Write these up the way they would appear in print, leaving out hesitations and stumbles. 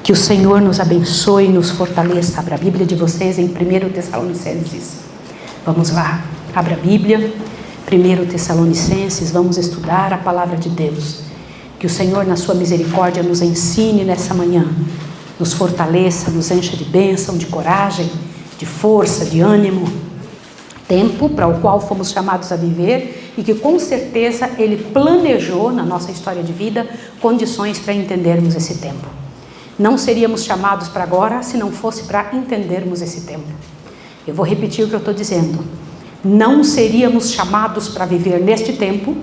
Que o Senhor nos abençoe e nos fortaleça. Abra a Bíblia de vocês em 1 Tessalonicenses. Vamos lá, abra a Bíblia, 1 Tessalonicenses, vamos estudar a palavra de Deus. Que o Senhor, na sua misericórdia, nos ensine nessa manhã, nos fortaleça, nos encha de bênção, de coragem, de força, de ânimo. Tempo para o qual fomos chamados a viver e que com certeza Ele planejou na nossa história de vida condições para entendermos esse tempo. Não seríamos chamados para agora se não fosse para entendermos esse tempo. Eu vou repetir o que eu estou dizendo. Não seríamos chamados para viver neste tempo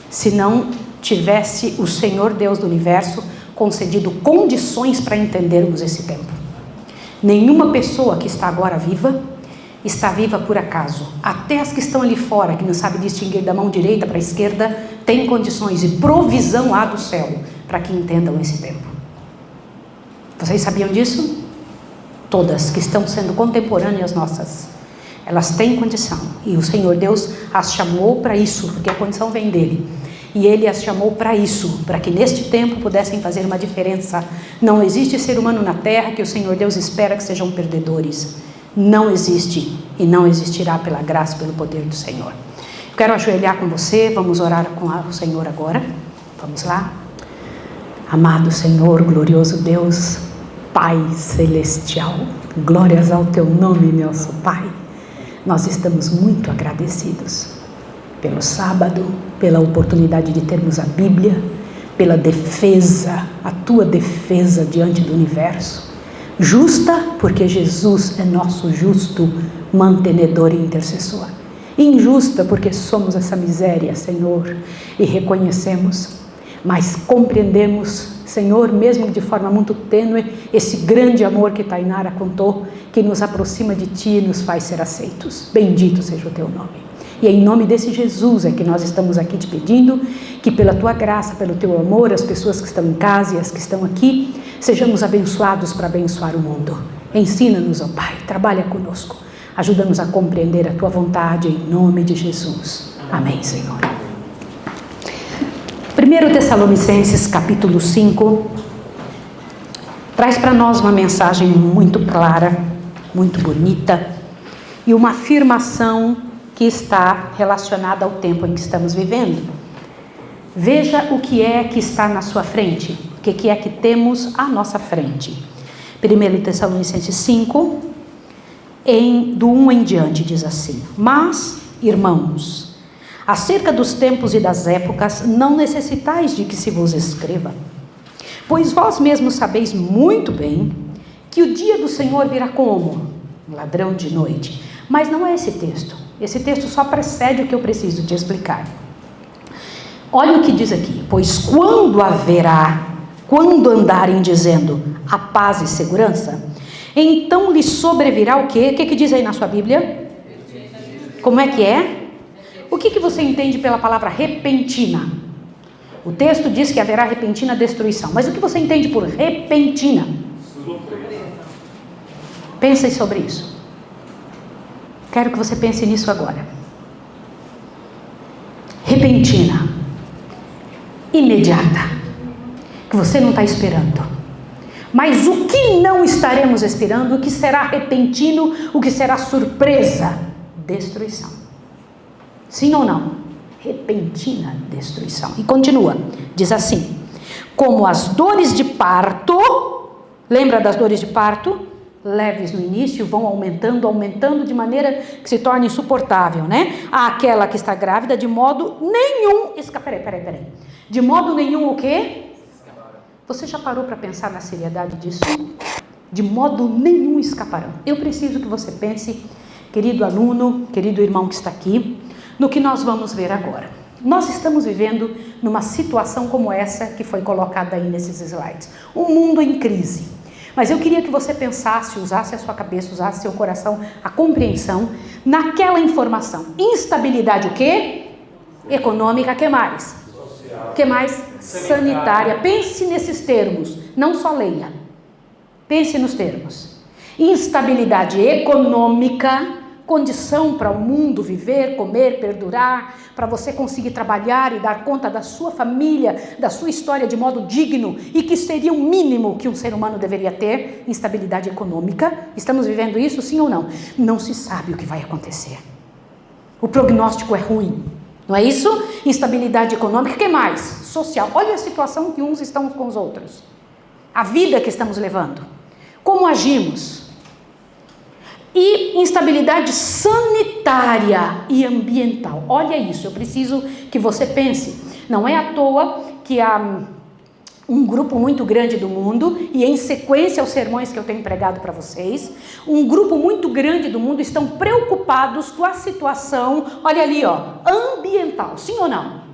se não tivesse o Senhor Deus do Universo concedido condições para entendermos esse tempo. Nenhuma pessoa que está agora viva está viva por acaso. Até as que estão ali fora, que não sabem distinguir da mão direita para a esquerda, têm condições e provisão há do céu para que entendam esse tempo. Vocês sabiam disso? Todas que estão sendo contemporâneas nossas, elas têm condição. E o Senhor Deus as chamou para isso, porque a condição vem dEle. E Ele as chamou para isso, para que neste tempo pudessem fazer uma diferença. Não existe ser humano na terra que o Senhor Deus espera que sejam perdedores. Não existe e não existirá pela graça e pelo poder do Senhor. Quero ajoelhar com você, vamos orar com o Senhor agora. Vamos lá. Amado Senhor, glorioso Deus, Pai Celestial, glórias ao Teu nome, nosso Pai. Nós estamos muito agradecidos pelo sábado, pela oportunidade de termos a Bíblia, pela defesa, a Tua defesa diante do universo. Justa, porque Jesus é nosso justo mantenedor e intercessor. Injusta, porque somos essa miséria, Senhor, e reconhecemos, mas compreendemos, Senhor, mesmo de forma muito tênue, esse grande amor que Tainara contou, que nos aproxima de Ti e nos faz ser aceitos. Bendito seja o Teu nome. E é em nome desse Jesus é que nós estamos aqui te pedindo que pela Tua graça, pelo Teu amor, as pessoas que estão em casa e as que estão aqui, sejamos abençoados para abençoar o mundo. Ensina-nos, ó Pai, trabalha conosco. Ajuda-nos a compreender a Tua vontade em nome de Jesus. Amém, Senhor. 1 Tessalonicenses, capítulo 5, traz para nós uma mensagem muito clara, muito bonita, e uma afirmação que está relacionada ao tempo em que estamos vivendo. Veja o que é que está na sua frente, o que é que temos à nossa frente. 1 Tessalonicenses 5, do 1 em diante, diz assim: Mas, irmãos, acerca dos tempos e das épocas, não necessitais de que se vos escreva, pois vós mesmos sabeis muito bem que o dia do Senhor virá como? Um ladrão de noite. Mas não é esse texto. Esse texto só precede o que eu preciso te explicar. Olha o que diz aqui: pois quando andarem dizendo a paz e segurança, então lhe sobrevirá o quê? O que diz aí na sua Bíblia? Como é que é? O que você entende pela palavra repentina? O texto diz que haverá repentina destruição. Mas o que você entende por repentina? Pensem sobre isso. Quero que você pense nisso agora. Repentina. Imediata. Que você não está esperando. Mas o que não estaremos esperando? O que será repentino? O que será surpresa? Destruição. Sim ou não? Repentina destruição. E continua, diz assim: como as dores de parto, lembra das dores de parto? Leves no início, vão aumentando de maneira que se torne insuportável, né? Aquela que está grávida, de modo nenhum, peraí. De modo nenhum o quê? Você já parou para pensar na seriedade disso? De modo nenhum escaparão. Eu preciso que você pense, querido aluno, querido irmão que está aqui, no que nós vamos ver agora. Nós estamos vivendo numa situação como essa que foi colocada aí nesses slides. Um mundo em crise. Mas eu queria que você pensasse, usasse a sua cabeça, usasse seu coração, a compreensão naquela informação. Instabilidade o quê? Econômica, que mais? Social. Que mais? Sanitária. Pense nesses termos, não só leia. Pense nos termos. Instabilidade econômica, condição para o mundo viver, comer, perdurar, para você conseguir trabalhar e dar conta da sua família, da sua história de modo digno e que seria o mínimo que um ser humano deveria ter, instabilidade econômica. Estamos vivendo isso, sim ou não? Não se sabe o que vai acontecer. O prognóstico é ruim, não é isso? Instabilidade econômica, o que mais? Social. Olha a situação que uns estão com os outros. A vida que estamos levando. Como agimos? E instabilidade sanitária e ambiental. Olha isso, eu preciso que você pense. Não é à toa que há um grupo muito grande do mundo, e em sequência aos sermões que eu tenho pregado para vocês, um grupo muito grande do mundo estão preocupados com a situação, olha ali, ambiental. Sim ou não?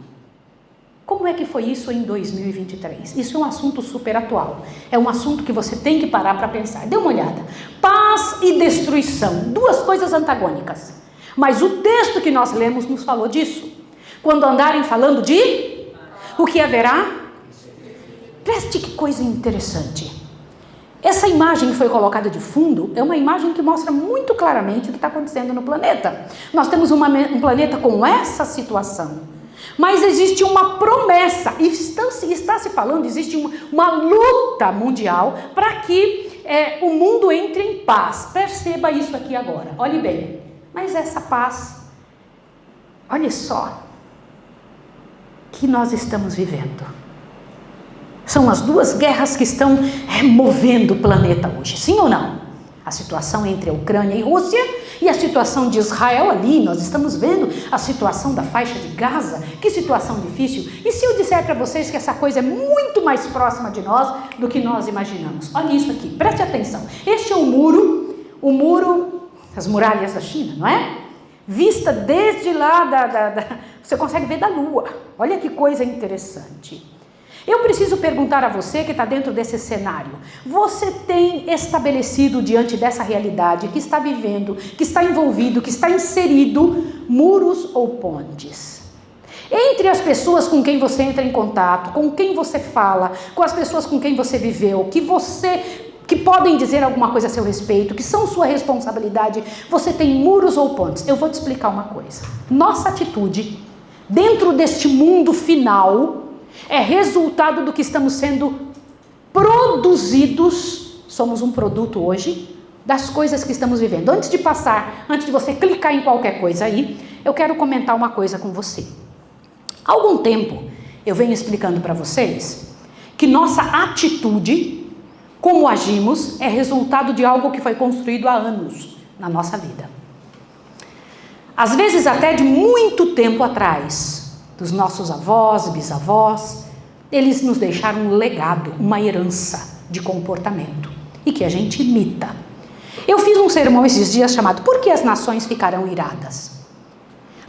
Como é que foi isso em 2023? Isso é um assunto super atual. É um assunto que você tem que parar para pensar. Dê uma olhada. Paz e destruição. Duas coisas antagônicas. Mas o texto que nós lemos nos falou disso. Quando andarem falando de o que haverá? Preste que coisa interessante. Essa imagem que foi colocada de fundo é uma imagem que mostra muito claramente o que está acontecendo no planeta. Nós temos um planeta com essa situação. Mas existe uma promessa, e está se falando, existe uma luta mundial para que o mundo entre em paz. Perceba isso aqui agora, olhe bem. Mas essa paz, olha só, que nós estamos vivendo. São as duas guerras que estão movendo o planeta hoje, sim ou não? A situação entre a Ucrânia e Rússia e a situação de Israel ali, nós estamos vendo a situação da faixa de Gaza, que situação difícil. E se eu disser para vocês que essa coisa é muito mais próxima de nós do que nós imaginamos? Olha isso aqui, preste atenção. Este é o muro, as muralhas da China, não é? Vista desde lá, você consegue ver da Lua. Olha que coisa interessante. Eu preciso perguntar a você que está dentro desse cenário, você tem estabelecido diante dessa realidade que está vivendo, que está envolvido, que está inserido, muros ou pontes? Entre as pessoas com quem você entra em contato, com quem você fala, com as pessoas com quem você viveu, que podem dizer alguma coisa a seu respeito, que são sua responsabilidade, você tem muros ou pontes? Eu vou te explicar uma coisa. Nossa atitude dentro deste mundo final é resultado do que estamos sendo produzidos, somos um produto hoje, das coisas que estamos vivendo. Antes de você clicar em qualquer coisa aí, eu quero comentar uma coisa com você. Há algum tempo, eu venho explicando para vocês que nossa atitude, como agimos, é resultado de algo que foi construído há anos na nossa vida. Às vezes até de muito tempo atrás, dos nossos avós, bisavós, eles nos deixaram um legado, uma herança de comportamento e que a gente imita. Eu fiz um sermão esses dias chamado "Por que as nações ficarão iradas?".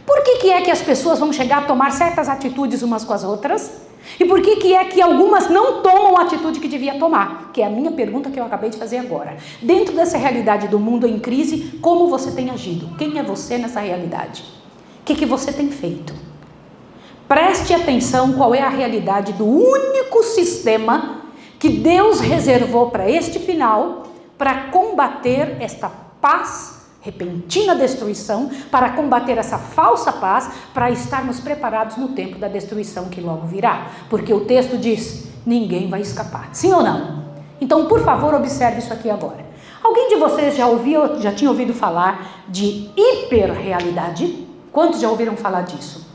Por que é que as pessoas vão chegar a tomar certas atitudes umas com as outras? E por que é que algumas não tomam a atitude que devia tomar? Que é a minha pergunta que eu acabei de fazer agora. Dentro dessa realidade do mundo em crise, como você tem agido? Quem é você nessa realidade? O que você tem feito? Preste atenção qual é a realidade do único sistema que Deus reservou para este final, para combater esta paz, repentina destruição, para combater essa falsa paz, para estarmos preparados no tempo da destruição que logo virá. Porque o texto diz, ninguém vai escapar. Sim ou não? Então, por favor, observe isso aqui agora. Alguém de vocês já tinha ouvido falar de hiperrealidade? Quantos já ouviram falar disso?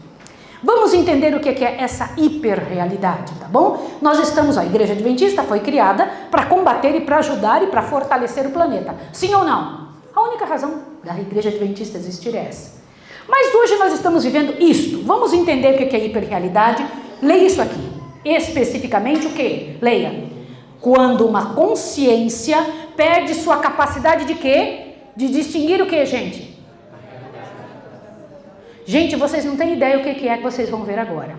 Vamos entender o que é essa hiperrealidade, tá bom? Nós estamos, a Igreja Adventista foi criada para combater e para ajudar e para fortalecer o planeta. Sim ou não? A única razão da Igreja Adventista existir é essa. Mas hoje nós estamos vivendo isto. Vamos entender o que é hiperrealidade? Leia isso aqui. Especificamente o que? Leia. Quando uma consciência perde sua capacidade de quê? De distinguir o que, gente? Gente, vocês não têm ideia o que é que vocês vão ver agora.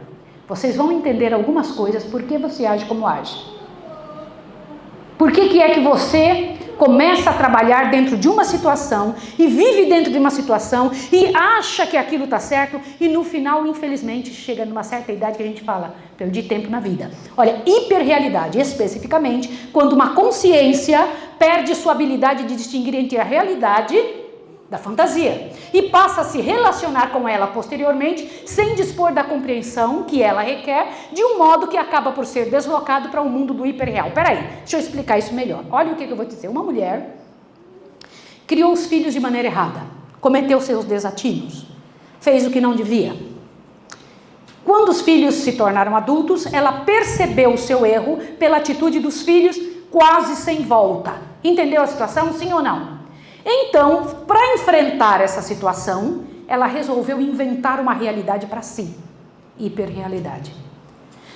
Vocês vão entender algumas coisas, por que você age como age. Por que é que você começa a trabalhar dentro de uma situação e vive dentro de uma situação e acha que aquilo está certo e no final, infelizmente, chega numa certa idade que a gente fala, perdi tempo na vida. Olha, hiperrealidade, especificamente, quando uma consciência perde sua habilidade de distinguir entre a realidade da fantasia, e passa a se relacionar com ela posteriormente, sem dispor da compreensão que ela requer, de um modo que acaba por ser deslocado para o mundo do hiperreal. Peraí, deixa eu explicar isso melhor. Olha o que eu vou dizer. Uma mulher criou os filhos de maneira errada, cometeu seus desatinos, fez o que não devia. Quando os filhos se tornaram adultos, ela percebeu o seu erro pela atitude dos filhos, quase sem volta. Entendeu a situação, sim ou não? Então, para enfrentar essa situação, ela resolveu inventar uma realidade para si. Hiperrealidade.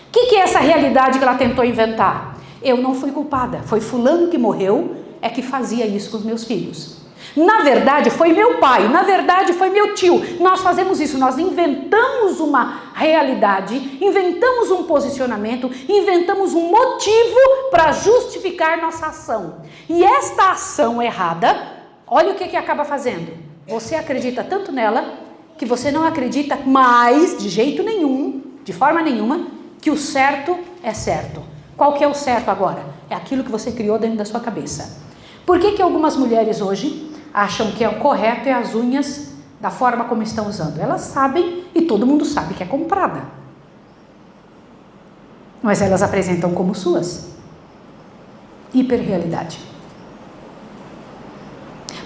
O que é essa realidade que ela tentou inventar? Eu não fui culpada, foi fulano que morreu, é que fazia isso com os meus filhos. Na verdade, foi meu pai, na verdade, foi meu tio. Nós fazemos isso, nós inventamos uma realidade, inventamos um posicionamento, inventamos um motivo para justificar nossa ação. E esta ação errada, olha o que acaba fazendo. Você acredita tanto nela, que você não acredita mais, de jeito nenhum, de forma nenhuma, que o certo é certo. Qual que é o certo agora? É aquilo que você criou dentro da sua cabeça. Por que algumas mulheres hoje acham que é o correto é as unhas da forma como estão usando? Elas sabem e todo mundo sabe que é comprada. Mas elas apresentam como suas. Hiperrealidade.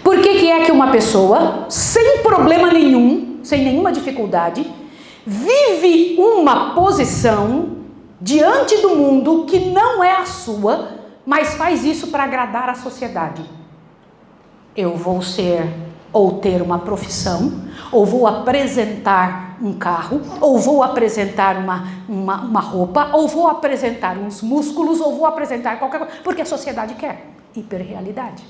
Por que é que uma pessoa, sem problema nenhum, sem nenhuma dificuldade, vive uma posição diante do mundo que não é a sua, mas faz isso para agradar a sociedade? Eu vou ser, ou ter uma profissão, ou vou apresentar um carro, ou vou apresentar uma roupa, ou vou apresentar uns músculos, ou vou apresentar qualquer coisa, porque a sociedade quer. Hiperrealidade.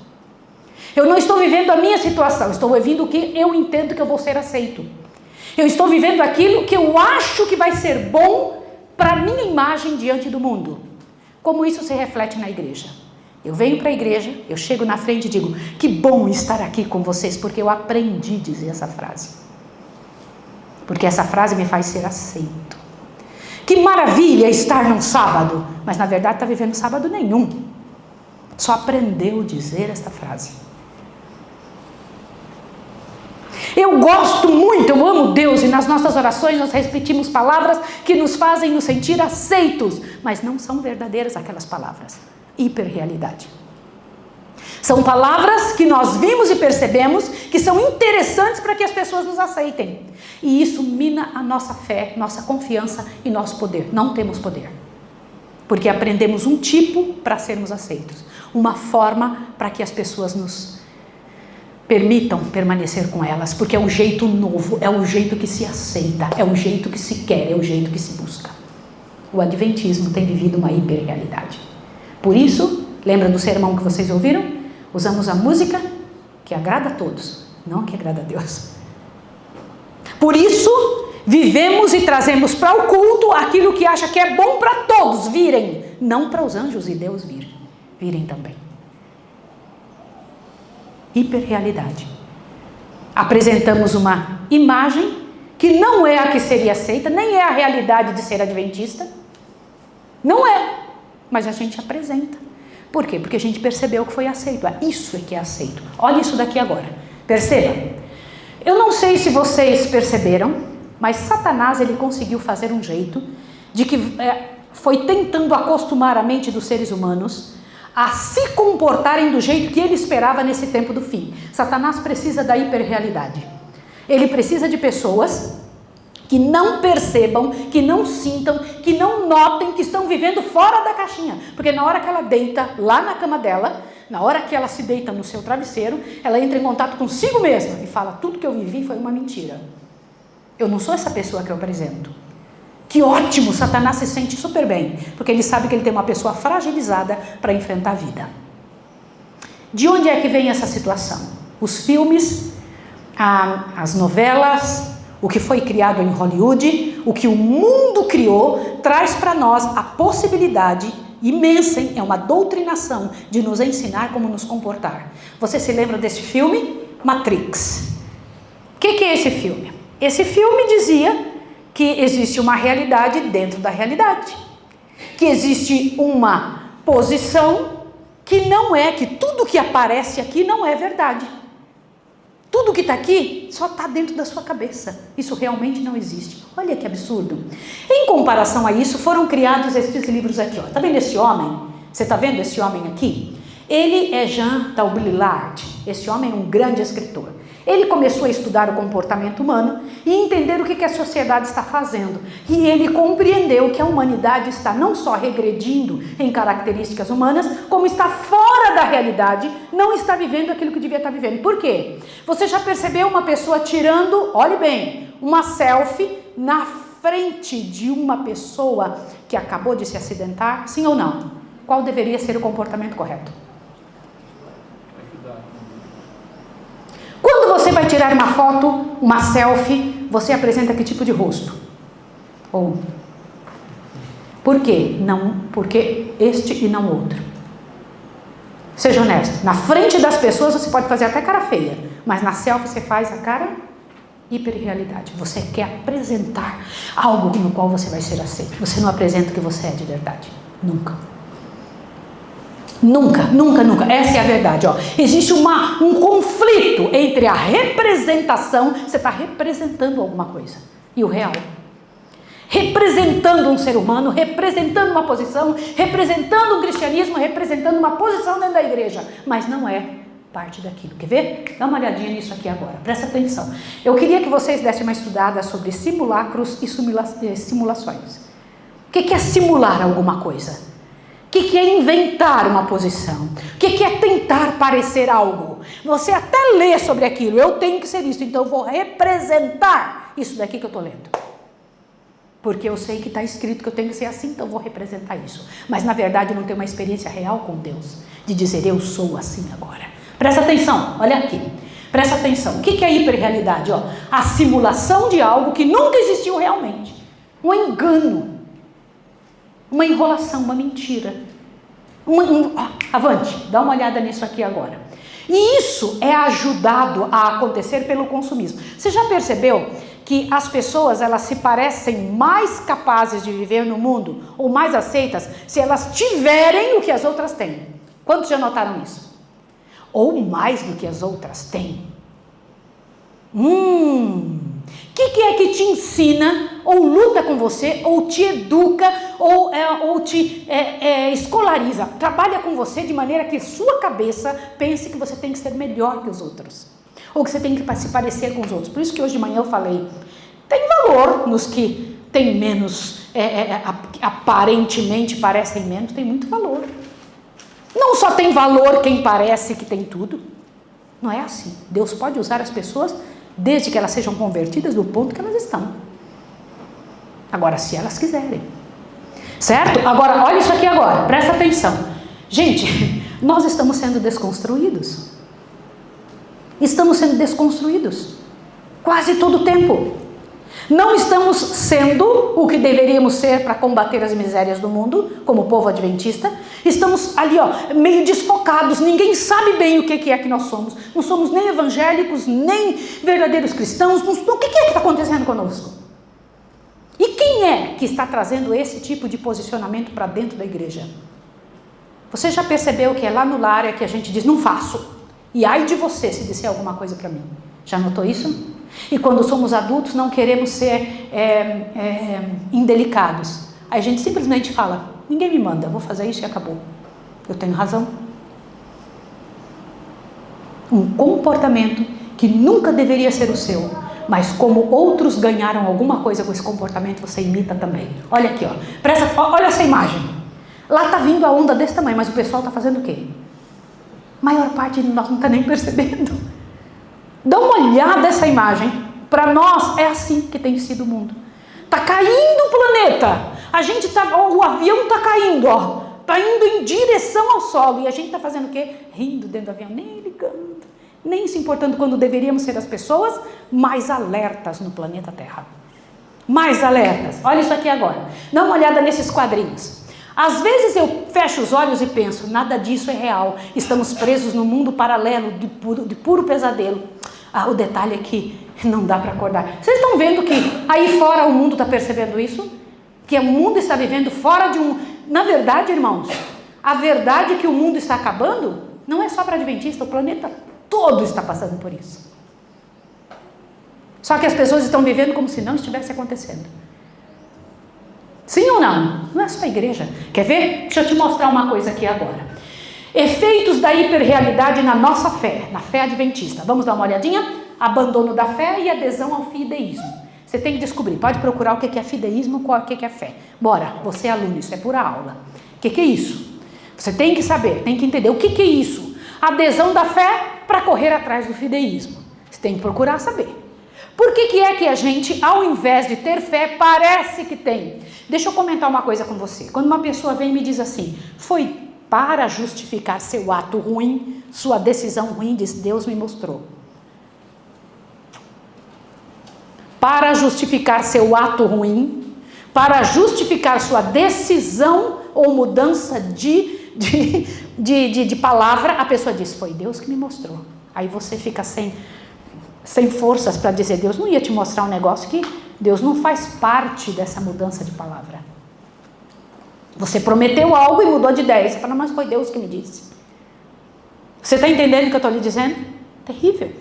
Eu não estou vivendo a minha situação, estou vivendo o que eu entendo que eu vou ser aceito. Eu estou vivendo aquilo que eu acho que vai ser bom para a minha imagem diante do mundo. Como isso se reflete na igreja? Eu venho para a igreja, eu chego na frente e digo, que bom estar aqui com vocês, porque eu aprendi a dizer essa frase. Porque essa frase me faz ser aceito. Que maravilha estar num sábado, mas na verdade está vivendo sábado nenhum. Só aprendeu a dizer esta frase. Eu gosto muito, eu amo Deus, e nas nossas orações nós repetimos palavras que nos fazem nos sentir aceitos, mas não são verdadeiras aquelas palavras. Hiperrealidade. São palavras que nós vimos e percebemos que são interessantes para que as pessoas nos aceitem. E isso mina a nossa fé, nossa confiança e nosso poder. Não temos poder. Porque aprendemos um tipo para sermos aceitos. Uma forma para que as pessoas nos permitam permanecer com elas. Porque é o jeito novo, é o jeito que se aceita, é o jeito que se quer, é o jeito que se busca. O adventismo tem vivido uma hiperrealidade. Por isso, lembra do sermão que vocês ouviram? Usamos a música que agrada a todos, não a que agrada a Deus. Por isso, vivemos e trazemos para o culto aquilo que acha que é bom para todos virem, não para os anjos e Deus virem também. Hiperrealidade. Apresentamos uma imagem que não é a que seria aceita, nem é a realidade de ser adventista. Não é. Mas a gente apresenta. Por quê? Porque a gente percebeu que foi aceito. Isso é que é aceito. Olha isso daqui agora. Perceba. Eu não sei se vocês perceberam, mas Satanás ele conseguiu fazer um jeito de que foi tentando acostumar a mente dos seres humanos a se comportarem do jeito que ele esperava nesse tempo do fim. Satanás precisa da hiperrealidade. Ele precisa de pessoas que não percebam, que não sintam, que não notem que estão vivendo fora da caixinha. Porque na hora que ela deita lá na cama dela, na hora que ela se deita no seu travesseiro, ela entra em contato consigo mesma e fala, tudo que eu vivi foi uma mentira. Eu não sou essa pessoa que eu apresento. Que ótimo, Satanás se sente super bem, porque ele sabe que ele tem uma pessoa fragilizada para enfrentar a vida. De onde é que vem essa situação? Os filmes, as novelas, o que foi criado em Hollywood, o que o mundo criou, traz para nós a possibilidade imensa, é uma doutrinação de nos ensinar como nos comportar. Você se lembra desse filme? Matrix. O que é esse filme? Esse filme dizia que existe uma realidade dentro da realidade. Que existe uma posição que não é, que tudo que aparece aqui não é verdade. Tudo que está aqui só está dentro da sua cabeça. Isso realmente não existe. Olha que absurdo. Em comparação a isso, foram criados esses livros aqui. Está vendo esse homem? Você está vendo esse homem aqui? Ele é Jean Baudrillard. Esse homem é um grande escritor. Ele começou a estudar o comportamento humano e entender o que a sociedade está fazendo. E ele compreendeu que a humanidade está não só regredindo em características humanas, como está fora da realidade, não está vivendo aquilo que devia estar vivendo. Por quê? Você já percebeu uma pessoa tirando, olhe bem, uma selfie na frente de uma pessoa que acabou de se acidentar? Sim ou não? Qual deveria ser o comportamento correto? Quando você vai tirar uma foto, uma selfie, você apresenta que tipo de rosto? Ou por quê? Não, porque este e não outro. Seja honesto. Na frente das pessoas você pode fazer até cara feia, mas na selfie você faz a cara hiperrealidade. Você quer apresentar algo no qual você vai ser aceito. Você não apresenta o que você é de verdade. Nunca. Nunca, nunca, nunca. Essa é a verdade. Existe um conflito entre a representação, você está representando alguma coisa, e o real. Representando um ser humano, representando uma posição, representando um cristianismo, representando uma posição dentro da igreja, mas não é parte daquilo. Quer ver? Dá uma olhadinha nisso aqui agora. Presta atenção. Eu queria que vocês dessem uma estudada sobre simulacros e simulações. O que é simular alguma coisa? O que é inventar uma posição? O que é tentar parecer algo? Você até lê sobre aquilo, eu tenho que ser isso, então eu vou representar isso daqui que eu estou lendo. Porque eu sei que está escrito que eu tenho que ser assim, então eu vou representar isso. Mas na verdade eu não tenho uma experiência real com Deus, de dizer eu sou assim agora. Presta atenção, olha aqui. Presta atenção. O que é hiperrealidade? A simulação de algo que nunca existiu realmente. Um engano. Uma enrolação, uma mentira. Avante, dá uma olhada nisso aqui agora. E isso é ajudado a acontecer pelo consumismo. Você já percebeu que as pessoas, elas se parecem mais capazes de viver no mundo, ou mais aceitas, se elas tiverem o que as outras têm? Quantos já notaram isso? Ou mais do que as outras têm? O que é que te ensina, ou luta com você, ou te educa, ou te escolariza, trabalha com você de maneira que sua cabeça pense que você tem que ser melhor que os outros, ou que você tem que se parecer com os outros? Por isso que hoje de manhã eu falei, tem valor nos que tem menos, aparentemente parecem menos, tem muito valor. Não só tem valor quem parece que tem tudo, não é assim. Deus pode usar as pessoas desde que elas sejam convertidas do ponto que elas estão. Agora, se elas quiserem. Certo? Agora, olha isso aqui agora, presta atenção. Gente, nós estamos sendo desconstruídos. Estamos sendo desconstruídos. Quase todo o tempo. Não estamos sendo o que deveríamos ser para combater as misérias do mundo, como povo adventista. Estamos ali, meio desfocados. Ninguém sabe bem o que é que nós somos. Não somos nem evangélicos, nem verdadeiros cristãos. O que é que está acontecendo conosco? E quem é que está trazendo esse tipo de posicionamento para dentro da igreja? Você já percebeu que é lá no lar é que a gente diz, não faço. E ai de você se disser alguma coisa para mim. Já notou isso? E quando somos adultos não queremos ser indelicados. Aí a gente simplesmente fala, ninguém me manda, vou fazer isso e acabou. Eu tenho razão. Um comportamento que nunca deveria ser o seu, mas como outros ganharam alguma coisa com esse comportamento, você imita também. Olha aqui, olha essa imagem. Lá está vindo a onda desse tamanho, mas o pessoal está fazendo o quê? A maior parte de nós não está nem percebendo. Dá uma olhada nessa imagem. Para nós é assim que tem sido o mundo. Está caindo o planeta. O avião está caindo, está indo em direção ao solo. E a gente está fazendo o quê? Rindo dentro do avião, nem ligando, nem se importando, quando deveríamos ser as pessoas mais alertas no planeta Terra. Mais alertas. Olha isso aqui agora. Dá uma olhada nesses quadrinhos. Às vezes eu fecho os olhos e penso, nada disso é real. Estamos presos num mundo paralelo de puro pesadelo. O detalhe é que não dá para acordar. Vocês estão vendo que aí fora o mundo está percebendo isso? Que o mundo está vivendo fora de um... Na verdade, irmãos, a verdade é que o mundo está acabando não é só para adventista, o planeta todo está passando por isso. Só que as pessoas estão vivendo como se não estivesse acontecendo. Sim ou não? Não é só a igreja. Quer ver? Deixa eu te mostrar uma coisa aqui agora. Efeitos da hiperrealidade na nossa fé, na fé adventista. Vamos dar uma olhadinha? Abandono da fé e adesão ao fideísmo. Você tem que descobrir, pode procurar o que é fideísmo, o que é fé. Bora, você é aluno, isso é pura aula. O que é isso? Você tem que saber, tem que entender o que é isso. Adesão da fé para correr atrás do fideísmo. Você tem que procurar saber. Por que é que a gente, ao invés de ter fé, parece que tem? Deixa eu comentar uma coisa com você. Quando uma pessoa vem e me diz assim, foi para justificar seu ato ruim, sua decisão ruim, diz, Deus me mostrou. Para justificar seu ato ruim, para justificar sua decisão ou mudança de palavra, a pessoa diz, foi Deus que me mostrou. Aí você fica sem forças para dizer, Deus não ia te mostrar um negócio que Deus não faz parte dessa mudança de palavra. Você prometeu algo e mudou de ideia. Você fala, mas foi Deus que me disse. Você está entendendo o que eu estou lhe dizendo? Terrível.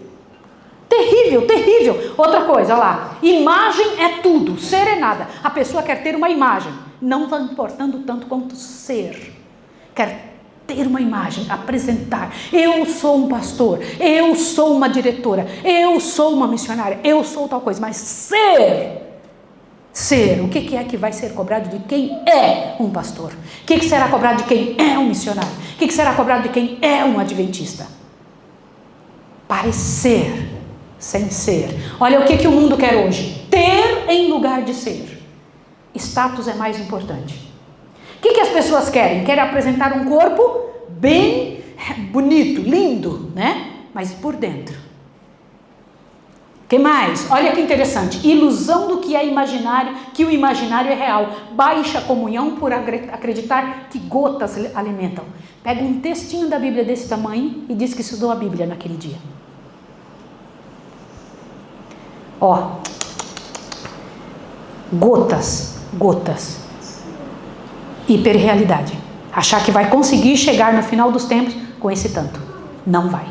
Terrível, terrível. Outra coisa, olha lá. Imagem é tudo, ser é nada. A pessoa quer ter uma imagem, não está importando tanto quanto ser. Quer ter uma imagem, apresentar. Eu sou um pastor, eu sou uma diretora, eu sou uma missionária, eu sou tal coisa. Mas ser, o que é que vai ser cobrado de quem é um pastor? O que será cobrado de quem é um missionário? O que será cobrado de quem é um adventista? Parecer sem ser. Olha o que o mundo quer hoje. Ter em lugar de ser. Status é mais importante. O que as pessoas querem? Querem apresentar um corpo bem bonito, lindo, né? Mas por dentro. O que mais? Olha que interessante. Ilusão do que é imaginário, que o imaginário é real. Baixa comunhão por acreditar que gotas alimentam. Pega um textinho da Bíblia desse tamanho e diz que estudou a Bíblia naquele dia. Ó. Gotas. Hiperrealidade. Achar que vai conseguir chegar no final dos tempos com esse tanto. Não vai.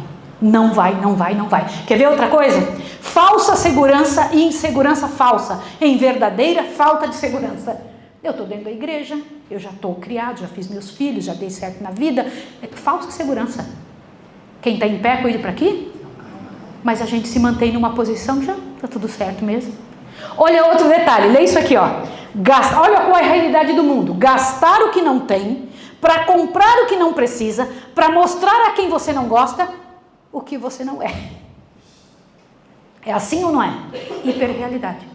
Quer ver outra coisa? Falsa segurança e insegurança falsa. Em verdadeira falta de segurança. Eu estou dentro da igreja, eu já estou criado, já fiz meus filhos, já dei certo na vida. Falsa segurança. Quem está em pé, cuide para aqui. Mas a gente se mantém numa posição, já está tudo certo mesmo. Olha outro detalhe, lê isso aqui, ó. Olha qual é a realidade do mundo. Gastar o que não tem, para comprar o que não precisa, para mostrar a quem você não gosta o que você não é. É assim ou não é? Hiperrealidade.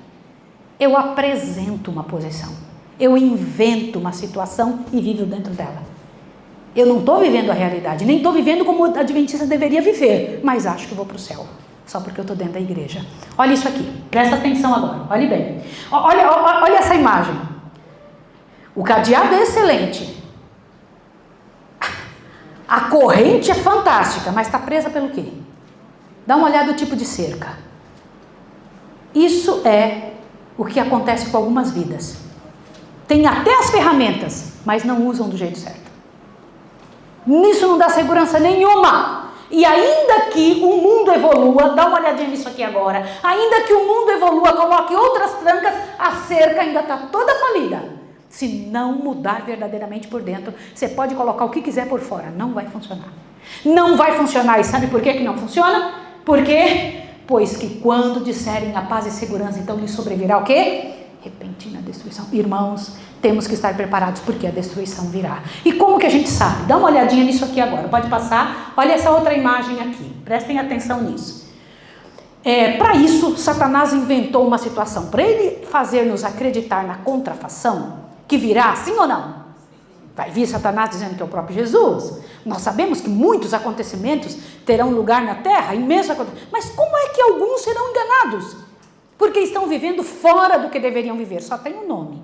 Eu apresento uma posição, eu invento uma situação e vivo dentro dela. Eu não estou vivendo a realidade, nem estou vivendo como o adventista deveria viver, mas acho que vou para o céu, só porque eu estou dentro da igreja. Olha isso aqui, presta atenção agora, olhe bem. Olha essa imagem. O cadeado é excelente. A corrente é fantástica, mas está presa pelo quê? Dá uma olhada no tipo de cerca. Isso é o que acontece com algumas vidas. Tem até as ferramentas, mas não usam do jeito certo. Nisso não dá segurança nenhuma. E ainda que o mundo evolua, dá uma olhadinha nisso aqui agora, ainda que o mundo evolua, coloque outras trancas, a cerca ainda está toda falida. Se não mudar verdadeiramente por dentro, você pode colocar o que quiser por fora, não vai funcionar. Não vai funcionar. E sabe por que não funciona? Por quê? Pois que quando disserem a paz e segurança, então lhe sobrevirá o quê? Repentina destruição. Irmãos, temos que estar preparados porque a destruição virá. E como que a gente sabe? Dá uma olhadinha nisso aqui agora. Pode passar. Olha essa outra imagem aqui. Prestem atenção nisso. Para isso, Satanás inventou uma situação. Para ele fazer-nos acreditar na contrafação, que virá, sim ou não? Vai vir Satanás dizendo que é o próprio Jesus. Nós sabemos que muitos acontecimentos terão lugar na terra, imensos acontecimentos. Mas como é que alguns serão enganados? Porque estão vivendo fora do que deveriam viver. Só tem um nome.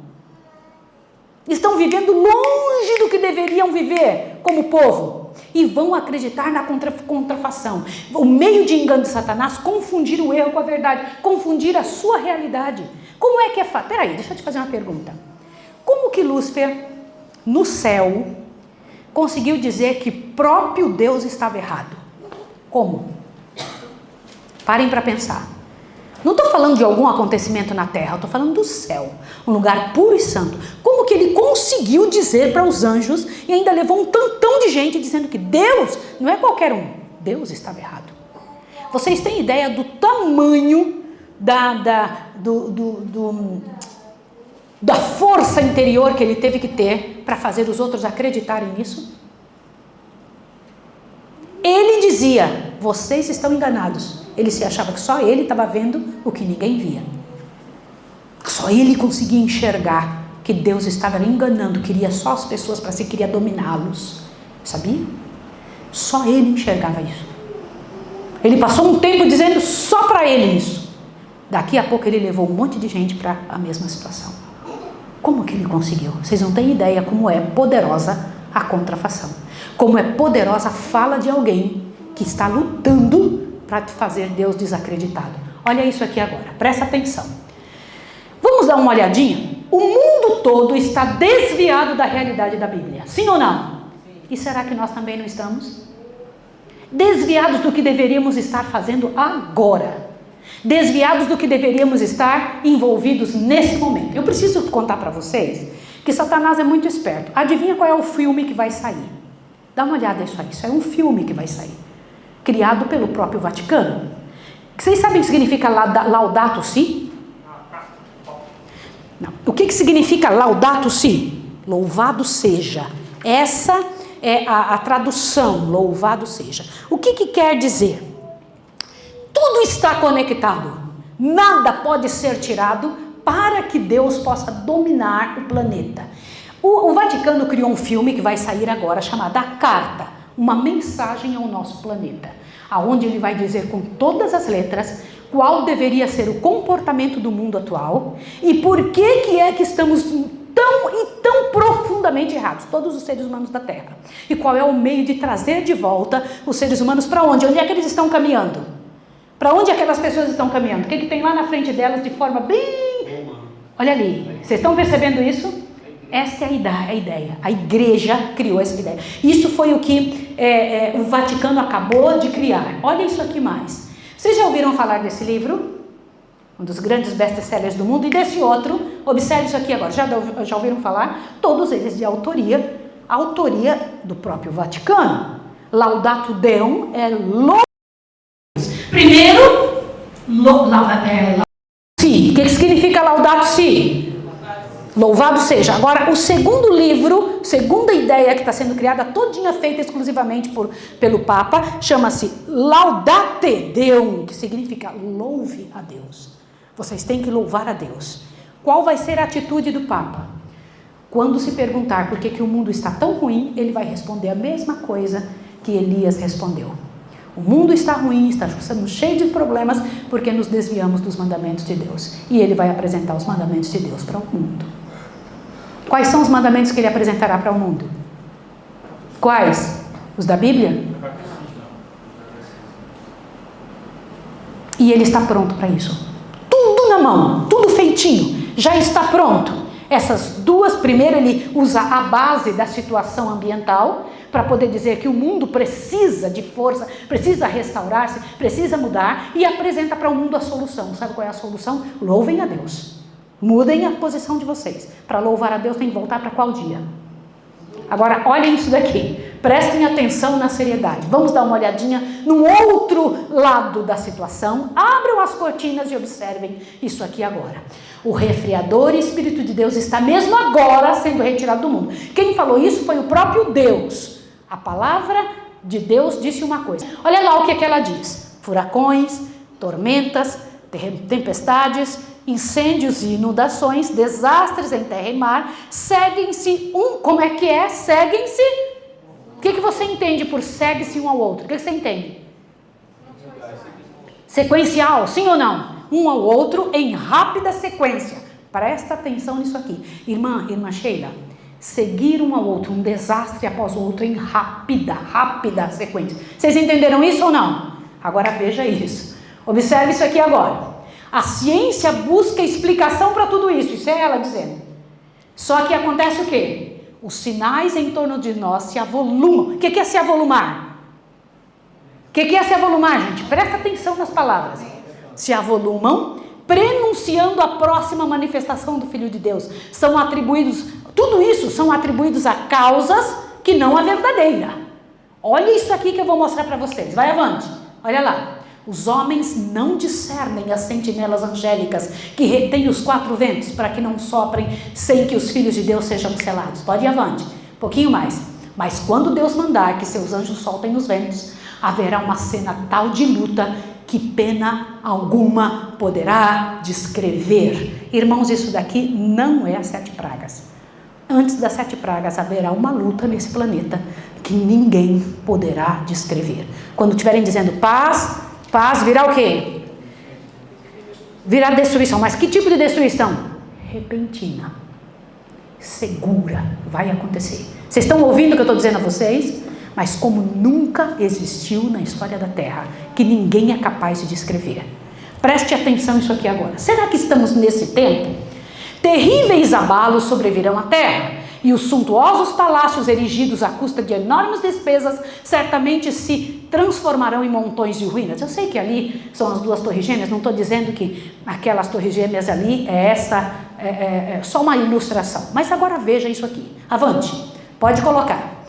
Estão vivendo longe do que deveriam viver como povo. E vão acreditar na contrafação. O meio de engano de Satanás, confundir o erro com a verdade. Confundir a sua realidade. Como é que é fácil? Peraí, deixa eu te fazer uma pergunta. Como que Lúcifer, no céu, conseguiu dizer que próprio Deus estava errado? Como? Parem para pensar. Não estou falando de algum acontecimento na terra, estou falando do céu, um lugar puro e santo. Como que ele conseguiu dizer para os anjos e ainda levou um tantão de gente dizendo que Deus não é qualquer um, Deus estava errado. Vocês têm ideia do tamanho da força interior que ele teve que ter para fazer os outros acreditarem nisso? Ele dizia, vocês estão enganados. Ele se achava que só ele estava vendo o que ninguém via. Só ele conseguia enxergar que Deus estava enganando, queria só as pessoas para si, queria dominá-los. Sabia? Só ele enxergava isso. Ele passou um tempo dizendo só para ele isso. Daqui a pouco ele levou um monte de gente para a mesma situação. Como que ele conseguiu? Vocês não têm ideia como é poderosa a contrafação. Como é poderosa a fala de alguém que está lutando para fazer Deus desacreditado. Olha isso aqui agora, presta atenção. Vamos dar uma olhadinha? O mundo todo está desviado da realidade da Bíblia, sim ou não? E será que nós também não estamos? Desviados do que deveríamos estar fazendo agora. Desviados do que deveríamos estar envolvidos nesse momento. Eu preciso contar para vocês que Satanás é muito esperto. Adivinha qual é o filme que vai sair? Dá uma olhada nisso aí. Isso é um filme que vai sair. Criado pelo próprio Vaticano. Vocês sabem o que significa Laudato Si? Não. O que significa Laudato Si? Louvado seja. Essa é a tradução, louvado seja. O que quer dizer? Tudo está conectado. Nada pode ser tirado para que Deus possa dominar o planeta. O Vaticano criou um filme que vai sair agora, chamado A Carta, uma mensagem ao nosso planeta, aonde ele vai dizer com todas as letras qual deveria ser o comportamento do mundo atual e por que é que estamos tão profundamente errados, todos os seres humanos da Terra. E qual é o meio de trazer de volta os seres humanos para onde? Onde é que eles estão caminhando? Para onde aquelas pessoas estão caminhando? O que tem lá na frente delas de forma bem... Olha ali, vocês estão percebendo isso? Esta é a ideia. A igreja criou essa ideia. Isso foi o que o Vaticano acabou de criar. Olha isso aqui mais. Vocês já ouviram falar desse livro? Um dos grandes best-sellers do mundo. E desse outro, observe isso aqui agora. Já ouviram falar? Todos eles de autoria do próprio Vaticano. Laudato Deum é louvo. Primeiro, Si. O que significa Laudato Si? Louvado seja. Agora, o segundo livro, segunda ideia que está sendo criada, todinha feita exclusivamente pelo Papa, chama-se Laudate Deum, que significa louve a Deus. Vocês têm que louvar a Deus. Qual vai ser a atitude do Papa? Quando se perguntar por que o mundo está tão ruim, ele vai responder a mesma coisa que Elias respondeu. O mundo está ruim, está cheio de problemas, porque nos desviamos dos mandamentos de Deus. E ele vai apresentar os mandamentos de Deus para o mundo. Quais são os mandamentos que ele apresentará para o mundo? Quais? Os da Bíblia? E ele está pronto para isso. Tudo na mão, tudo feitinho, já está pronto. Essas duas, primeiro ele usa a base da situação ambiental, para poder dizer que o mundo precisa de força, precisa restaurar-se, precisa mudar, e apresenta para o mundo a solução. Sabe qual é a solução? Louvem a Deus. Mudem a posição de vocês. Para louvar a Deus tem que voltar para qual dia? Agora, olhem isso daqui. Prestem atenção na seriedade. Vamos dar uma olhadinha no outro lado da situação. Abram as cortinas e observem isso aqui agora. O refriador e Espírito de Deus está mesmo agora sendo retirado do mundo. Quem falou isso foi o próprio Deus. A palavra de Deus disse uma coisa. Olha lá o que ela diz. Furacões, tormentas, tempestades, incêndios e inundações, desastres em terra e mar, seguem-se como é que é? Seguem-se. O que você entende por segue-se um ao outro? O que você entende? Sequencial, sim ou não? Um ao outro em rápida sequência. Presta atenção nisso aqui. Irmã Sheila, seguir um ao outro, um desastre após o outro em rápida sequência. Vocês entenderam isso ou não? Agora veja isso. Observe isso aqui agora. A ciência busca explicação para tudo isso. Isso é ela dizendo. Só que acontece o quê? Os sinais em torno de nós se avolumam. O que é se avolumar? O que é se avolumar, gente? Presta atenção nas palavras. se avolumam, prenunciando a próxima manifestação do Filho de Deus. São atribuídos, tudo isso são atribuídos a causas que não a verdadeira. Olha isso aqui que eu vou mostrar para vocês. Vai avante, olha lá. Os homens não discernem as sentinelas angélicas que retêm os 4 ventos para que não soprem sem que os filhos de Deus sejam selados. Pode ir avante, um pouquinho mais. Mas quando Deus mandar que seus anjos soltem os ventos, haverá uma cena tal de luta que pena alguma poderá descrever. Irmãos, isso daqui não é as 7 pragas. Antes das 7 pragas haverá uma luta nesse planeta que ninguém poderá descrever. Quando estiverem dizendo paz, paz virá o quê? Virá destruição. Mas que tipo de destruição? Repentina. Segura. Vai acontecer. Vocês estão ouvindo o que eu estou dizendo a vocês? Mas como nunca existiu na história da Terra, que ninguém é capaz de descrever. Preste atenção nisso aqui agora. Será que estamos nesse tempo? Terríveis abalos sobrevirão à Terra, e os suntuosos palácios erigidos à custa de enormes despesas certamente se transformarão em montões de ruínas. Eu sei que ali são as 2 torres gêmeas, não estou dizendo que aquelas torres gêmeas ali é só uma ilustração. Mas agora veja isso aqui. Avante, pode colocar.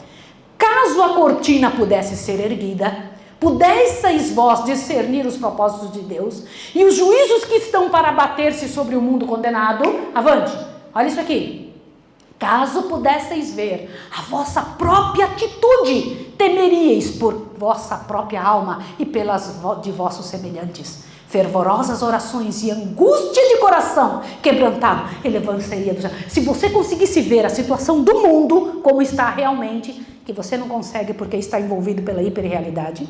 Caso a cortina pudesse ser erguida, pudesseis vós discernir os propósitos de Deus e os juízos que estão para abater-se sobre o mundo condenado. Avante, olha isso aqui. Caso pudesseis ver a vossa própria atitude, temeríeis por vossa própria alma e pelas de vossos semelhantes. Fervorosas orações e angústia de coração quebrantado, elevando-se do céu. Se você conseguisse ver a situação do mundo como está realmente, que você não consegue porque está envolvido pela hiperrealidade.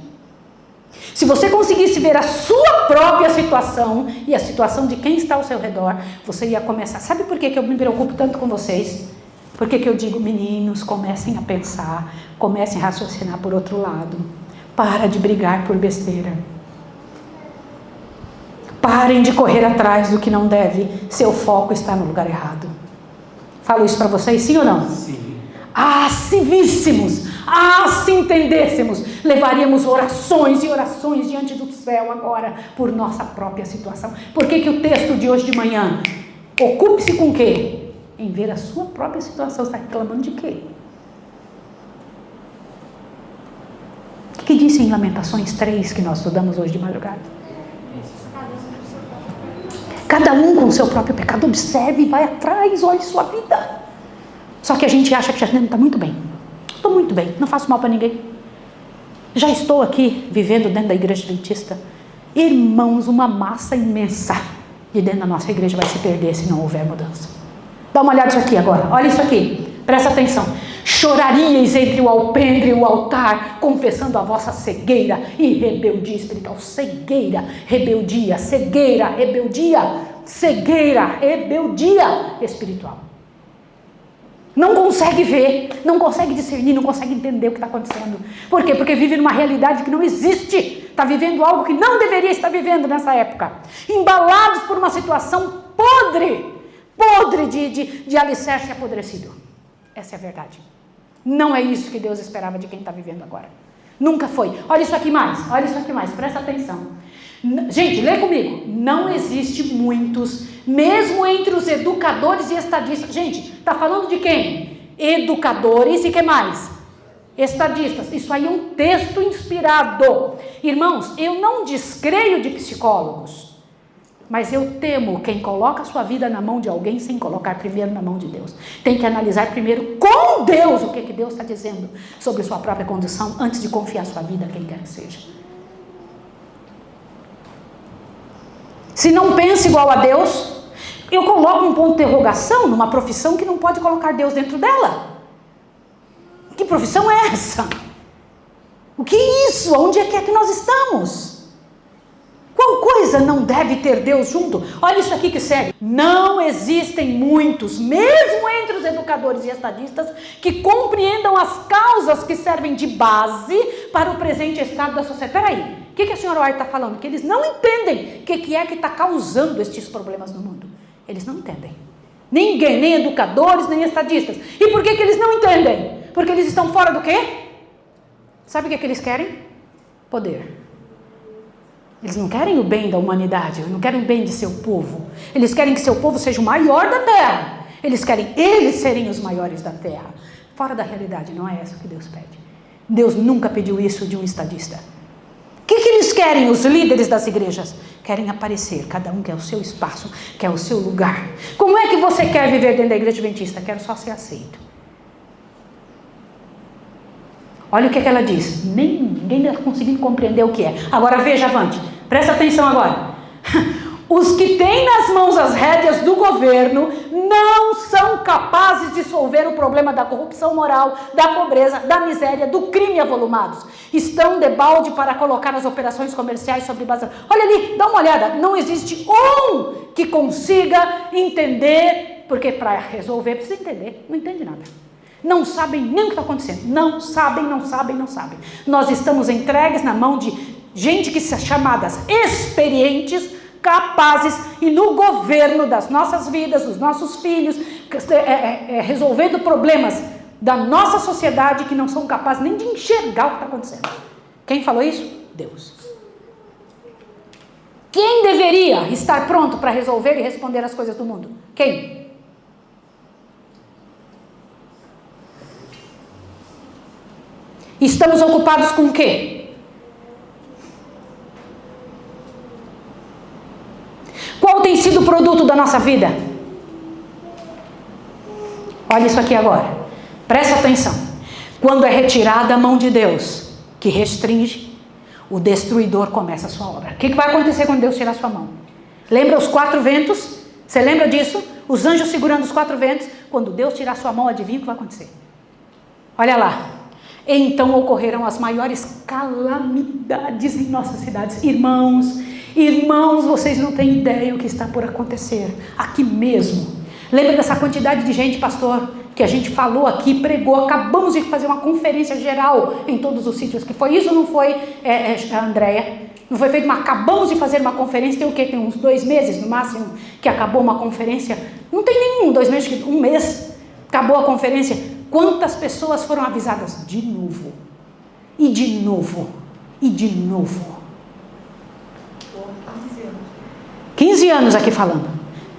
Se você conseguisse ver a sua própria situação e a situação de quem está ao seu redor, você ia começar. Sabe por que eu me preocupo tanto com vocês? Por que eu digo, meninos, comecem a pensar, comecem a raciocinar por outro lado. Para de brigar por besteira. Parem de correr atrás do que não deve. Seu foco está no lugar errado. Falo isso para vocês, sim ou não? Sim. Ah, se víssemos, se entendêssemos, levaríamos orações e orações diante do céu agora por nossa própria situação. Por que o texto de hoje de manhã? Ocupe-se com o quê? Em ver a sua própria situação. Você está reclamando de quê? O que diz em Lamentações 3 que nós estudamos hoje de madrugada? Cada um com o seu próprio pecado. Observe, vai atrás, olhe sua vida. Só que a gente acha que já está muito bem. Estou muito bem, não faço mal para ninguém. Já estou aqui vivendo dentro da igreja adventista. Irmãos, uma massa imensa de dentro da nossa igreja vai se perder se não houver mudança. Dá uma olhada nisso aqui agora, olha isso aqui, presta atenção. Choraríeis entre o alpendre e o altar, confessando a vossa cegueira e rebeldia espiritual. Cegueira, rebeldia, cegueira, rebeldia, cegueira, rebeldia espiritual. Não consegue ver, não consegue discernir, não consegue entender o que está acontecendo. Por quê? Porque vive numa realidade que não existe. Está vivendo algo que não deveria estar vivendo nessa época. Embalados por uma situação podre de alicerce apodrecido. Essa é a verdade. Não é isso que Deus esperava de quem está vivendo agora. Nunca foi. Olha isso aqui mais, presta atenção. Gente, lê comigo. Não existe muitos, mesmo entre os educadores e estadistas. Gente, está falando de quem? Educadores e que mais? Estadistas. Isso aí é um texto inspirado. Irmãos, eu não descreio de psicólogos. Mas eu temo quem coloca a sua vida na mão de alguém sem colocar primeiro na mão de Deus. Tem que analisar primeiro com Deus o que Deus está dizendo sobre sua própria condição antes de confiar sua vida a quem quer que seja. Se não pensa igual a Deus, eu coloco um ponto de interrogação numa profissão que não pode colocar Deus dentro dela. Que profissão é essa? O que é isso? Onde é que nós estamos? Qual coisa não deve ter Deus junto? Olha isso aqui que sério. Não existem muitos, mesmo entre os educadores e estadistas, que compreendam as causas que servem de base para o presente estado da sociedade. Peraí, o que a senhora White está falando? Que eles não entendem o que é que está causando estes problemas no mundo. Eles não entendem. Ninguém, nem educadores, nem estadistas. E por que eles não entendem? Porque eles estão fora do quê? Sabe o que eles querem? Poder. Eles não querem o bem da humanidade, eles não querem o bem de seu povo. Eles querem que seu povo seja o maior da terra. Eles querem eles serem os maiores da terra. Fora da realidade, não é essa que Deus pede. Deus nunca pediu isso de um estadista. O que eles querem, os líderes das igrejas? Querem aparecer, cada um quer o seu espaço, quer o seu lugar. Como é que você quer viver dentro da igreja adventista? Quero só ser aceito. Olha o que ela diz. Ninguém está conseguindo compreender o que é. Agora veja, avante. Presta atenção agora. Os que têm nas mãos as rédeas do governo não são capazes de dissolver o problema da corrupção moral, da pobreza, da miséria, do crime avolumados. Estão debalde para colocar as operações comerciais sobre base... Olha ali, dá uma olhada. Não existe um que consiga entender, porque para resolver precisa entender. Não entende nada. Não sabem nem o que está acontecendo. Não sabem. Nós estamos entregues na mão de gente que são chamadas experientes, capazes, e no governo das nossas vidas, dos nossos filhos, resolvendo problemas da nossa sociedade que não são capazes nem de enxergar o que está acontecendo. Quem falou isso? Deus. Quem deveria estar pronto para resolver e responder as coisas do mundo? Quem? Estamos ocupados com o quê? Qual tem sido o produto da nossa vida? Olha isso aqui agora. Presta atenção. Quando é retirada a mão de Deus, que restringe, o destruidor começa a sua obra. O que vai acontecer quando Deus tirar a sua mão? Lembra os 4 ventos? Você lembra disso? Os anjos segurando os 4 ventos. Quando Deus tirar a sua mão, adivinha o que vai acontecer? Olha lá. Então ocorrerão as maiores calamidades em nossas cidades. Irmãos, vocês não têm ideia o que está por acontecer. Aqui mesmo. Lembra dessa quantidade de gente, pastor, que a gente falou aqui, pregou, acabamos de fazer uma conferência geral em todos os sítios. Que foi isso, não foi, Andréia? Não foi feito, acabamos de fazer uma conferência, tem o quê? Tem uns 2 meses no máximo que acabou uma conferência. Não tem nenhum, 2 meses, 1 mês. Acabou a conferência. Quantas pessoas foram avisadas? De novo. E de novo. E de novo. 15 anos aqui falando.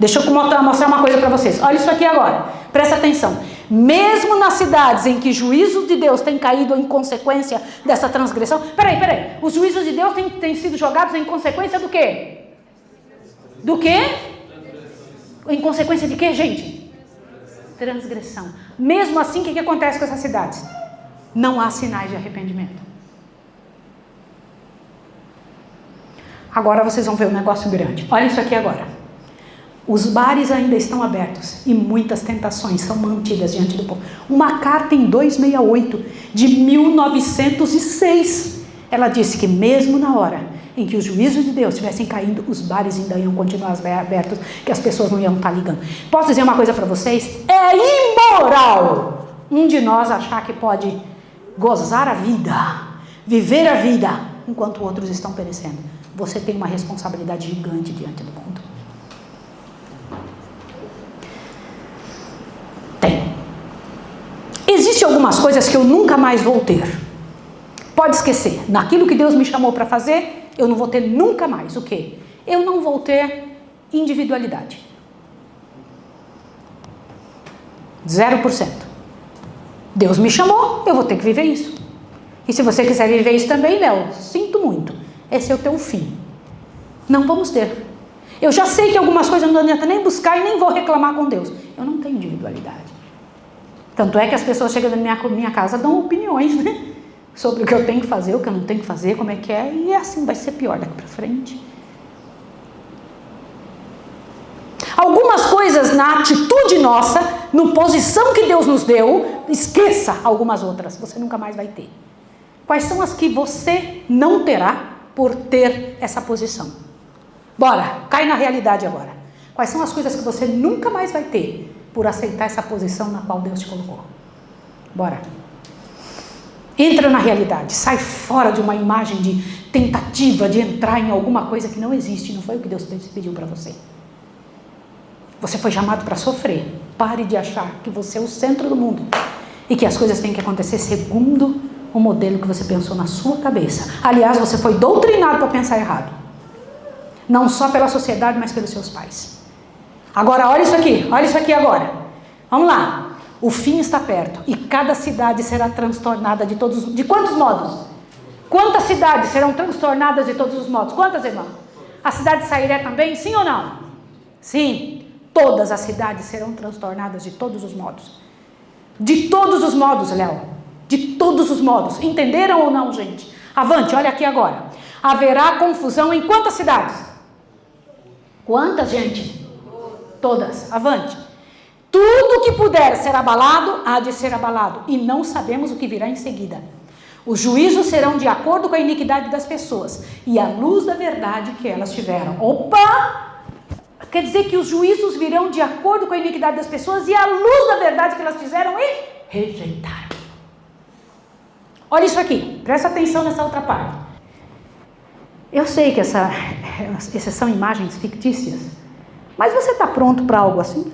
Deixa eu mostrar uma coisa para vocês. Olha isso aqui agora. Presta atenção. Mesmo nas cidades em que juízo de Deus tem caído em consequência dessa transgressão... Peraí. Os juízos de Deus têm sido jogados em consequência do quê? Do quê? Em consequência de quê, gente? Transgressão. Mesmo assim, o que acontece com essas cidades? Não há sinais de arrependimento. Agora vocês vão ver um negócio grande. Olha isso aqui agora. Os bares ainda estão abertos e muitas tentações são mantidas diante do povo. Uma carta em 268 de 1906. Ela disse que mesmo na hora em que os juízos de Deus estivessem caindo, os bares ainda iam continuar abertos, que as pessoas não iam estar ligando. Posso dizer uma coisa para vocês? É imoral um de nós achar que pode gozar a vida, viver a vida, enquanto outros estão perecendo. Você tem uma responsabilidade gigante diante do mundo. Tem. Existem algumas coisas que eu nunca mais vou ter. Pode esquecer. Naquilo que Deus me chamou para fazer, eu não vou ter nunca mais. O quê? Eu não vou ter individualidade. 0%. Deus me chamou, eu vou ter que viver isso. E se você quiser viver isso também, Léo, sinto muito. Esse é o teu fim. Não vamos ter. Eu já sei que algumas coisas não adianta nem buscar e nem vou reclamar com Deus. Eu não tenho individualidade. Tanto é que as pessoas chegam na minha casa dão opiniões, né? Sobre o que eu tenho que fazer, o que eu não tenho que fazer, como é que é. E assim vai ser pior daqui para frente. Algumas coisas na atitude nossa, na posição que Deus nos deu, esqueça algumas outras. Você nunca mais vai ter. Quais são as que você não terá por ter essa posição? Bora, cai na realidade agora. Quais são as coisas que você nunca mais vai ter por aceitar essa posição na qual Deus te colocou? Bora. Entra na realidade, sai fora de uma imagem de tentativa de entrar em alguma coisa que não existe. Não foi o que Deus pediu para você. Você foi chamado para sofrer. Pare de achar que você é o centro do mundo e que as coisas têm que acontecer segundo o modelo que você pensou na sua cabeça. Aliás, você foi doutrinado para pensar errado. Não só pela sociedade, mas pelos seus pais. Agora, olha isso aqui agora. Vamos lá. O fim está perto e cada cidade será transtornada de quantos modos? Quantas cidades serão transtornadas de todos os modos? Quantas, irmão? A cidade de Sairé também, sim ou não? Sim. Todas as cidades serão transtornadas de todos os modos. De todos os modos, Léo. De todos os modos. Entenderam ou não, gente? Avante, olha aqui agora. Haverá confusão em quantas cidades? Quantas, gente? Todas. Avante. Tudo que puder ser abalado, há de ser abalado. E não sabemos o que virá em seguida. Os juízos serão de acordo com a iniquidade das pessoas e a luz da verdade que elas tiveram. Opa! Quer dizer que os juízos virão de acordo com a iniquidade das pessoas e a luz da verdade que elas fizeram e rejeitaram. Olha isso aqui, presta atenção nessa outra parte. Eu sei que essas são imagens fictícias, mas você está pronto para algo assim?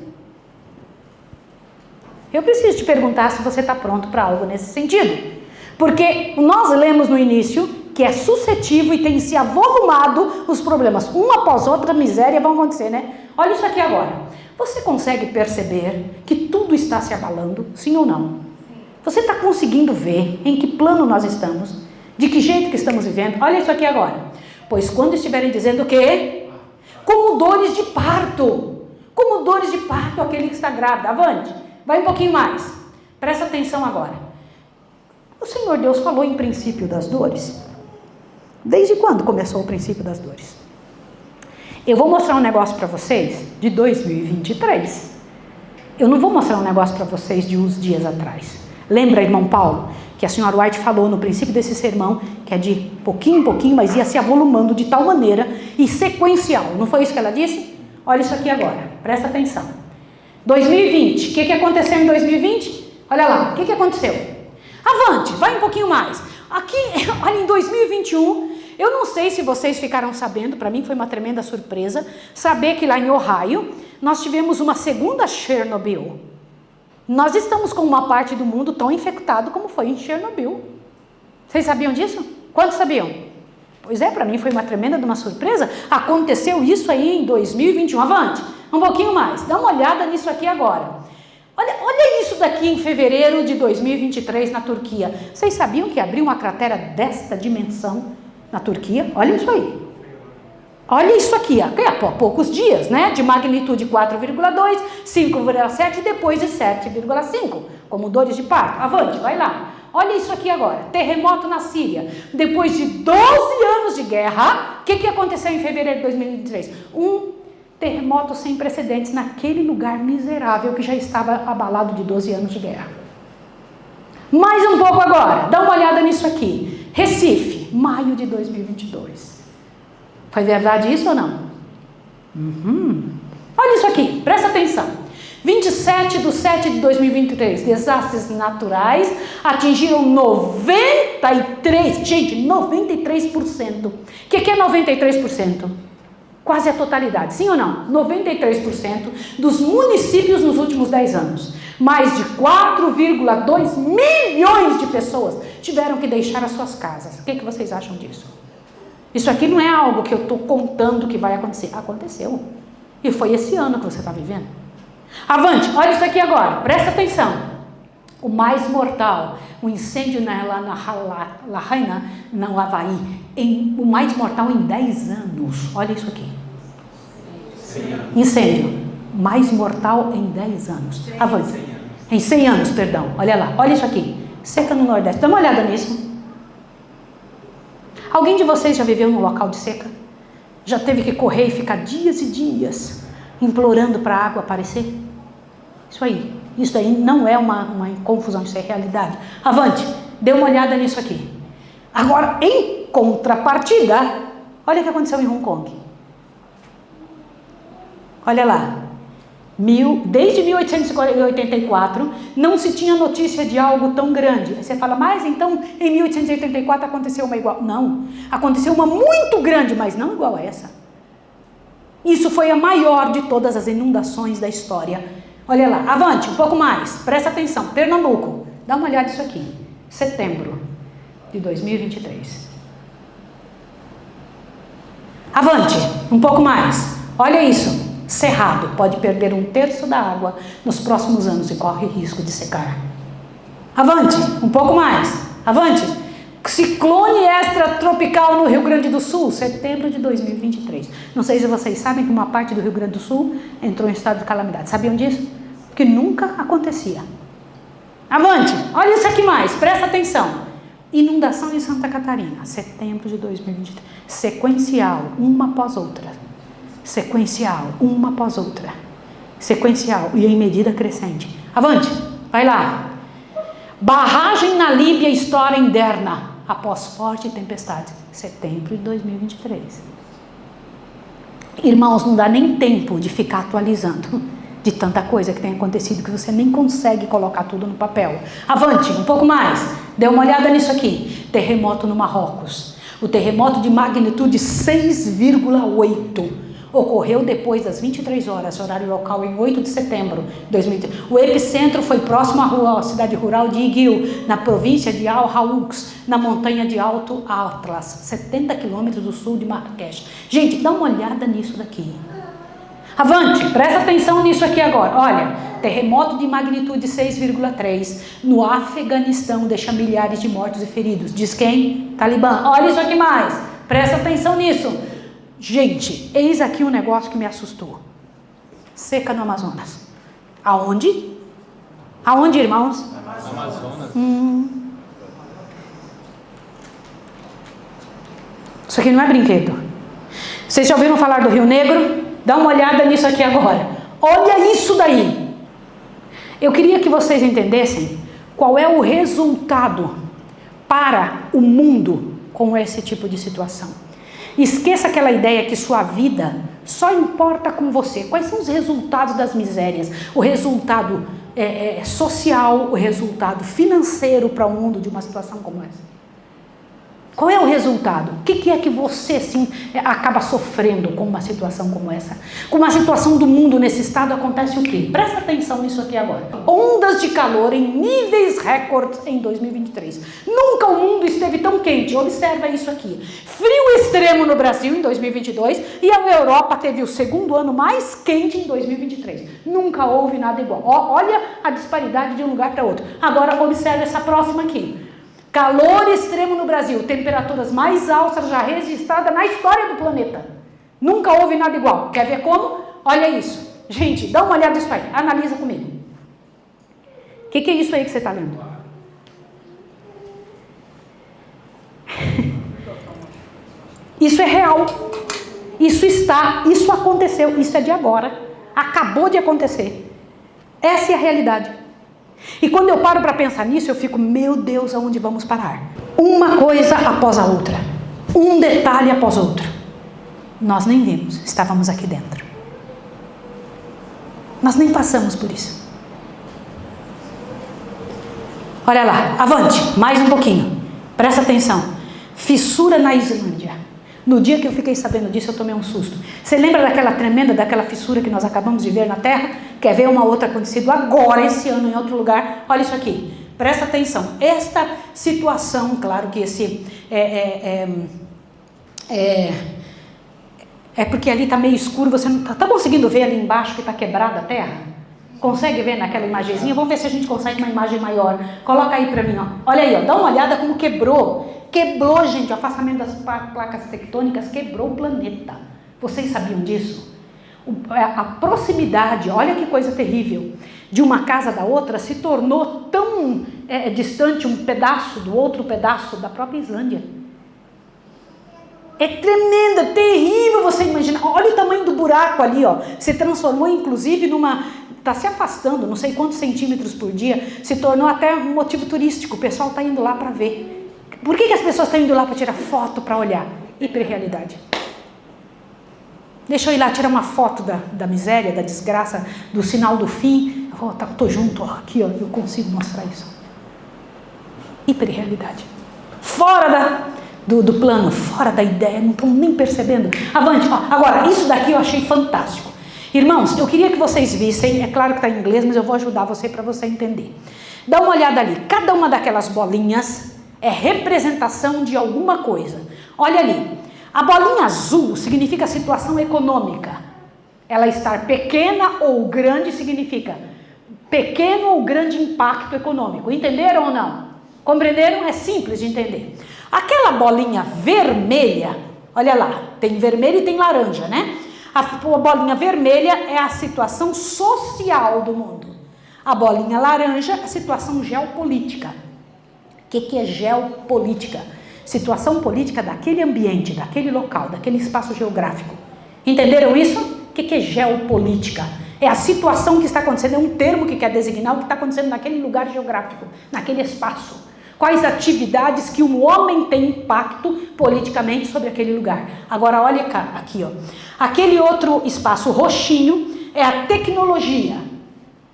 Eu preciso te perguntar se você está pronto para algo nesse sentido. Porque nós lemos no início que é suscetível e tem se avolumado os problemas. Uma após outra, miséria vão acontecer, né? Olha isso aqui agora. Você consegue perceber que tudo está se abalando, sim ou não? Você está conseguindo ver em que plano nós estamos? De que jeito que estamos vivendo? Olha isso aqui agora. Pois quando estiverem dizendo o quê? Como dores de parto. Como dores de parto aquele que está grávido. Avante. Vai um pouquinho mais. Presta atenção agora. O Senhor Deus falou em princípio das dores. Desde quando começou o princípio das dores? Eu vou mostrar um negócio para vocês de 2023. Eu não vou mostrar um negócio para vocês de uns dias atrás. Lembra, irmão Paulo, que a senhora White falou no princípio desse sermão, que é de pouquinho em pouquinho, mas ia se avolumando de tal maneira e sequencial. Não foi isso que ela disse? Olha isso aqui agora, presta atenção. 2020, o que aconteceu em 2020? Olha lá, o que aconteceu? Avante, vai um pouquinho mais. Aqui, olha, em 2021, eu não sei se vocês ficaram sabendo, para mim foi uma tremenda surpresa, saber que lá em Ohio, nós tivemos uma segunda Chernobyl. Nós estamos com uma parte do mundo tão infectado como foi em Chernobyl. Vocês sabiam disso? Quantos sabiam? Pois é, para mim foi uma tremenda de uma surpresa. Aconteceu isso aí em 2021. Avante, um pouquinho mais. Dá uma olhada nisso aqui agora. Olha isso daqui em fevereiro de 2023 na Turquia. Vocês sabiam que abriu uma cratera desta dimensão na Turquia? Olha isso aí. Olha isso aqui, há poucos dias, né? De magnitude 4,2, 5,7 e depois de 7,5, como dores de parto. Avante, vai lá. Olha isso aqui agora. Terremoto na Síria. Depois de 12 anos de guerra, o que aconteceu em fevereiro de 2023? Um terremoto sem precedentes naquele lugar miserável que já estava abalado de 12 anos de guerra. Mais um pouco agora, dá uma olhada nisso aqui. Recife, maio de 2022. Foi verdade isso ou não? Olha isso aqui, presta atenção. 27/7/2023, desastres naturais atingiram 93%. Gente, 93%. O que é 93%? Quase a totalidade, sim ou não? 93% dos municípios nos últimos 10 anos. Mais de 4,2 milhões de pessoas tiveram que deixar as suas casas. O que vocês acham disso? Isso aqui não é algo que eu estou contando que vai acontecer. Aconteceu. E foi esse ano que você está vivendo. Avante, olha isso aqui agora. Presta atenção. O mais mortal, o incêndio lá na Lahaina, no Havaí. O mais mortal em 10 anos. Olha isso aqui. Incêndio. Mais mortal em 10 anos. Avante. Em 100 anos, perdão. Olha lá. Olha isso aqui. Seca no Nordeste. Dá uma olhada nisso. Alguém de vocês já viveu num local de seca? Já teve que correr e ficar dias e dias implorando para a água aparecer? Isso aí não é uma confusão, isso é realidade. Avante, dê uma olhada nisso aqui. Agora, em contrapartida, olha o que aconteceu em Hong Kong. Olha lá. Desde 1884, não se tinha notícia de algo tão grande. Aí você fala, mas então em 1884 aconteceu uma igual. Não, aconteceu uma muito grande, mas não igual a essa. Isso foi a maior de todas as inundações da história. Olha lá, avante, um pouco mais, presta atenção. Pernambuco, dá uma olhada nisso aqui. Setembro de 2023. Avante, um pouco mais. Olha isso. Cerrado pode perder 1/3 da água nos próximos anos e corre risco de secar. Avante, um pouco mais. Avante. Ciclone extratropical no Rio Grande do Sul, setembro de 2023. Não sei se vocês sabem que uma parte do Rio Grande do Sul entrou em estado de calamidade. Sabiam disso? Porque nunca acontecia. Avante, olha isso aqui mais, presta atenção. Inundação em Santa Catarina, setembro de 2023. Sequencial, uma após outra. Sequencial, uma após outra. Sequencial e em medida crescente. Avante, vai lá. Barragem na Líbia estoura em Derna após forte tempestade, setembro de 2023. Irmãos, não dá nem tempo de ficar atualizando de tanta coisa que tem acontecido que você nem consegue colocar tudo no papel. Avante, um pouco mais. Dê uma olhada nisso aqui. Terremoto no Marrocos. O terremoto de magnitude 6,8 ocorreu depois das 23 horas, horário local, em 8 de setembro de 2020. O epicentro foi próximo à cidade rural de Iguil, na província de Al-Hawks, na montanha de Alto Atlas, 70 quilômetros do sul de Marrakech. Gente, dá uma olhada nisso daqui. Avante, presta atenção nisso aqui agora. Olha, terremoto de magnitude 6,3 no Afeganistão deixa milhares de mortos e feridos. Diz quem? Talibã. Olha isso aqui mais. Presta atenção nisso. Gente, eis aqui um negócio que me assustou. Seca no Amazonas. Aonde? Aonde, irmãos? Amazonas. Isso aqui não é brinquedo. Vocês já ouviram falar do Rio Negro? Dá uma olhada nisso aqui agora. Olha isso daí. Eu queria que vocês entendessem qual é o resultado para o mundo com esse tipo de situação. Esqueça aquela ideia que sua vida só importa com você. Quais são os resultados das misérias? O resultado social, o resultado financeiro para o mundo de uma situação como essa. Qual é o resultado? O que é que você sim, acaba sofrendo com uma situação como essa? Com uma situação do mundo nesse estado acontece o quê? Presta atenção nisso aqui agora. Ondas de calor em níveis recordes em 2023. Nunca o mundo esteve tão quente. Observa isso aqui. Frio extremo no Brasil em 2022 e a Europa teve o segundo ano mais quente em 2023. Nunca houve nada igual. Olha a disparidade de um lugar para outro. Agora observa essa próxima aqui. Calor extremo no Brasil, temperaturas mais altas já registradas na história do planeta. Nunca houve nada igual. Quer ver como? Olha isso. Gente, dá uma olhada nisso aí. Analisa comigo. O que é isso aí que você está lendo? Isso é real. Isso aconteceu. Isso é de agora. Acabou de acontecer. Essa é a realidade. E quando eu paro para pensar nisso, eu fico, meu Deus, aonde vamos parar? Uma coisa após a outra. Um detalhe após outro. Nós nem vimos, estávamos aqui dentro. Nós nem passamos por isso. Olha lá, avante, mais um pouquinho. Presta atenção. Fissura na Islândia. No dia que eu fiquei sabendo disso, eu tomei um susto. Você lembra daquela fissura que nós acabamos de ver na Terra? Quer ver uma outra acontecido agora, esse ano, em outro lugar? Olha isso aqui. Presta atenção. Esta situação, claro que esse... É porque ali está meio escuro, você não está conseguindo ver ali embaixo que está quebrada a Terra? Consegue ver naquela imagenzinha? Vamos ver se a gente consegue uma imagem maior. Coloca aí para mim, ó. Olha aí, ó. Dá uma olhada como quebrou. Quebrou, gente, o afastamento das placas tectônicas quebrou o planeta. Vocês sabiam disso? A proximidade, olha que coisa terrível, de uma casa da outra se tornou tão distante um pedaço do outro pedaço da própria Islândia. É tremendo, é terrível você imaginar. Olha o tamanho do buraco ali, ó. Se transformou inclusive está se afastando, não sei quantos centímetros por dia, se tornou até um motivo turístico. O pessoal está indo lá para ver. Por que as pessoas estão indo lá para tirar foto, para olhar? Hiperrealidade. Deixa eu ir lá tirar uma foto da miséria, da desgraça, do sinal do fim. Estou junto, ó, aqui, ó, eu consigo mostrar isso. Hiperrealidade. Fora do plano, fora da ideia, não estão nem percebendo. Avante, ó. Agora, isso daqui eu achei fantástico. Irmãos, eu queria que vocês vissem, é claro que está em inglês, mas eu vou ajudar você para você entender. Dá uma olhada ali, cada uma daquelas bolinhas é representação de alguma coisa. Olha ali, A bolinha azul significa situação econômica. Ela estar pequena ou grande significa pequeno ou grande impacto econômico. Entenderam ou não? Compreenderam? É simples de entender. Aquela bolinha vermelha, olha lá, tem vermelho e tem laranja, né? A bolinha vermelha é a situação social do mundo. A bolinha laranja é a situação geopolítica. O que é geopolítica? Situação política daquele ambiente, daquele local, daquele espaço geográfico. Entenderam isso? O que é geopolítica? É a situação que está acontecendo, é um termo que quer designar o que está acontecendo naquele lugar geográfico, naquele espaço. Quais atividades que um homem tem impacto politicamente sobre aquele lugar. Agora olha aqui, ó. Aquele outro espaço roxinho é a tecnologia.